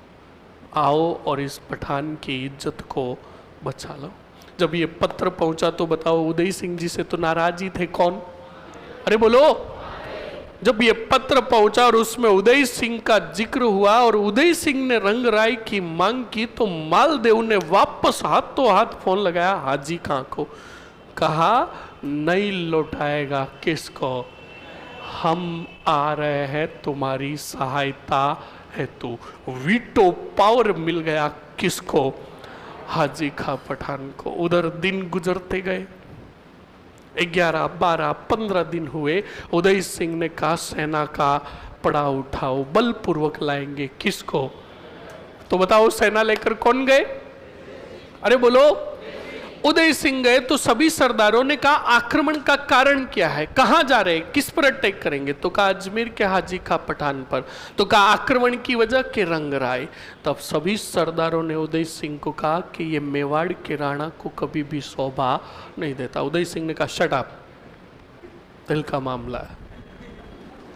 आओ और इस पठान की इज्जत को बचा लो। जब ये पत्र पहुंचा तो बताओ, उदय सिंह जी से तो नाराज ही थे। कौन? अरे बोलो। जब ये पत्र पहुंचा और उसमें उदय सिंह का जिक्र हुआ और उदय सिंह ने रंगराय की मांग की, तो मालदेव ने वापस हाथों हाथ फोन लगाया हाजी खां को, कहा नहीं लौटाएगा किसको? हम आ रहे हैं तुम्हारी सहायता हेतु। वीटो पावर मिल गया किसको? हाजी खां पठान को। उधर दिन गुजरते गए, 11, 12, 15 दिन हुए। उदय सिंह ने कहा सेना का पड़ाव उठाओ, बलपूर्वक लाएंगे किसको? तो बताओ सेना लेकर कौन गए? अरे बोलो। उदय सिंह गए तो सभी सरदारों ने कहा आक्रमण का कारण क्या है, कहां जा रहे हैं, किस पर अटैक करेंगे? तो कहा अजमेर के हाजी खां पठान पर। तो कहा आक्रमण की वजह के रंगराय। तब सभी सरदारों ने उदय सिंह को कहा कि ये मेवाड़ के राणा को कभी भी शोभा नहीं देता। उदय सिंह ने कहा शट अप, दिल का मामला है।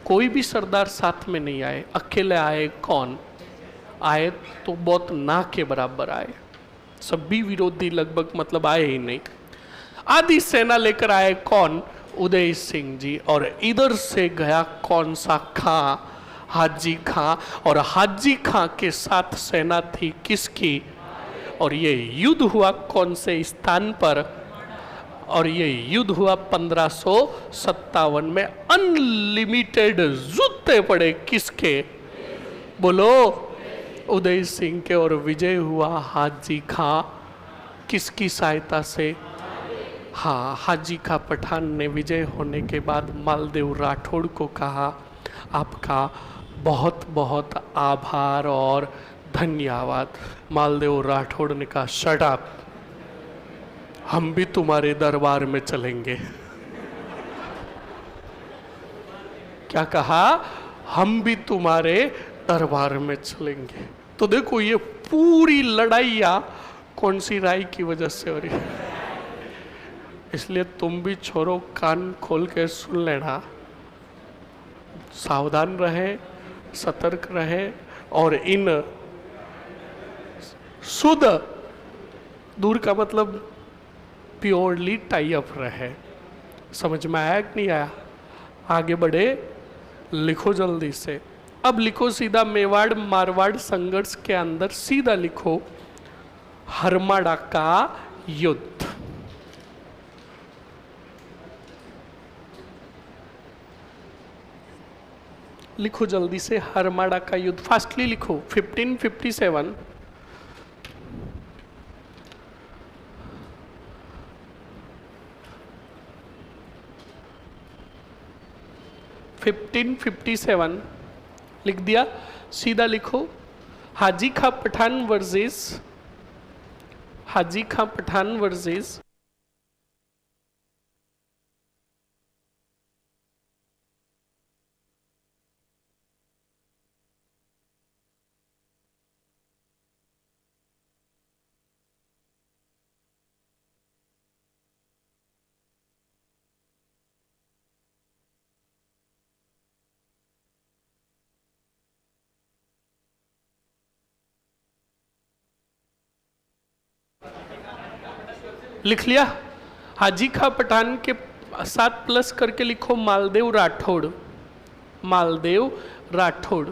कोई भी सरदार साथ में नहीं आए, अकेले आए। कौन आए? तो बहुत ना के बराबर आए। सभी विरोधी लगभग मतलब आए ही नहीं। आधी सेना लेकर आए। कौन? उदय सिंह जी। और इधर से गया कौन सा खां? हाजी खां। और हाजी खां के साथ सेना थी किसकी? और ये युद्ध हुआ कौन से स्थान पर? और ये युद्ध हुआ 1557 में। अनलिमिटेड जूते पड़े किसके? बोलो। उदय सिंह के। और विजय हुआ हाजी खां किसकी सहायता से? हाँ, हाजी खां पठान ने विजय होने के बाद मालदेव राठौड़ को कहा आपका बहुत बहुत आभार और धन्यवाद। मालदेव राठौड़ ने कहा शट अप, हम भी तुम्हारे दरबार में चलेंगे। क्या कहा? हम भी तुम्हारे दरबार में चलेंगे। तो देखो ये पूरी लड़ाइयाँ कौन सी राय की वजह से हो रही है। इसलिए तुम भी छोरो, कान खोल के सुन लेना, सावधान रहे, सतर्क रहे और इन शुद्ध दूर का मतलब प्योरली टाई अप रहे। समझ में आया कि नहीं आया? आगे बढ़े, लिखो जल्दी से। अब लिखो सीधा मेवाड़ मारवाड़ संघर्ष के अंदर सीधा लिखो हरमाड़ा का युद्ध। लिखो जल्दी से हरमाड़ा का युद्ध, फास्टली लिखो। 1557 1557 लिख दिया? सीधा लिखो हाजी खां पठान वर्सेस हाजी खां पठान वर्सेस लिख लिया? हाजी खां पठान के साथ प्लस करके लिखो मालदेव राठौड़। मालदेव राठौड़,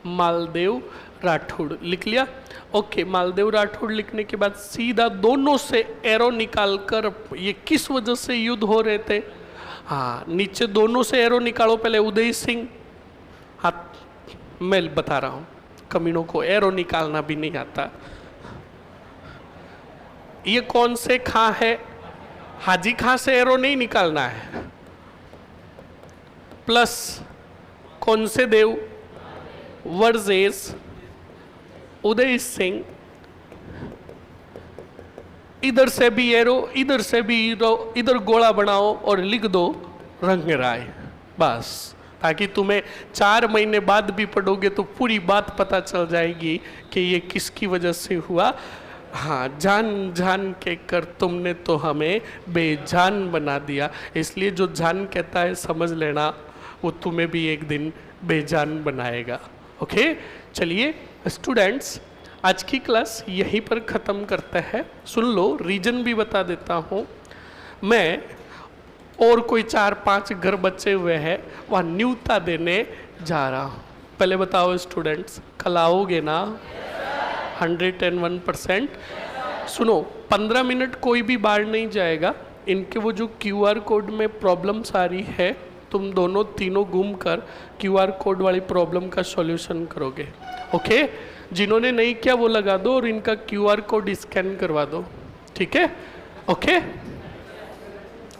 मालदेव राठौड़ लिख लिया? ओके, मालदेव राठौड़ लिखने के बाद सीधा दोनों से एरो निकालकर, ये किस वजह से युद्ध हो रहे थे? हाँ, नीचे दोनों से एरो निकालो। पहले उदय सिंह, हाँ मैं बता रहा हूँ, कमीनों को एरो निकालना भी नहीं आता। ये कौन से खां है? हाजी खां से एरो नहीं निकालना है। प्लस कौन से देव वर्सेस उदय सिंह। इधर से भी एरो, इधर से भी एरो, इधर गोला बनाओ और लिख दो रंगराय, बस। ताकि तुम्हें 4 महीने बाद भी पढ़ोगे तो पूरी बात पता चल जाएगी कि ये किसकी वजह से हुआ। हाँ, जान जान के कर तुमने तो हमें बेजान बना दिया। इसलिए जो जान कहता है समझ लेना, वो तुम्हें भी एक दिन बेजान बनाएगा। ओके, चलिए स्टूडेंट्स, आज की क्लास यहीं पर ख़त्म करते हैं। सुन लो, रीजन भी बता देता हूँ मैं। और कोई 4-5 घर बचे हुए हैं, वहाँ न्यूता देने जा रहा हूँ। पहले बताओ स्टूडेंट्स, कल आओगे ना? 101%। सुनो, 15 मिनट कोई भी बाहर नहीं जाएगा। इनके वो जो QR कोड में प्रॉब्लम्स आ रही है, तुम दोनों तीनों घूम कर QR कोड वाली प्रॉब्लम का सॉल्यूशन करोगे। ओके, जिन्होंने नहीं किया वो लगा दो और इनका QR कोड स्कैन करवा दो, ठीक है? ओके,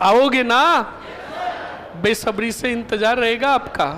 आओगे ना? बेसब्री से इंतजार रहेगा आपका।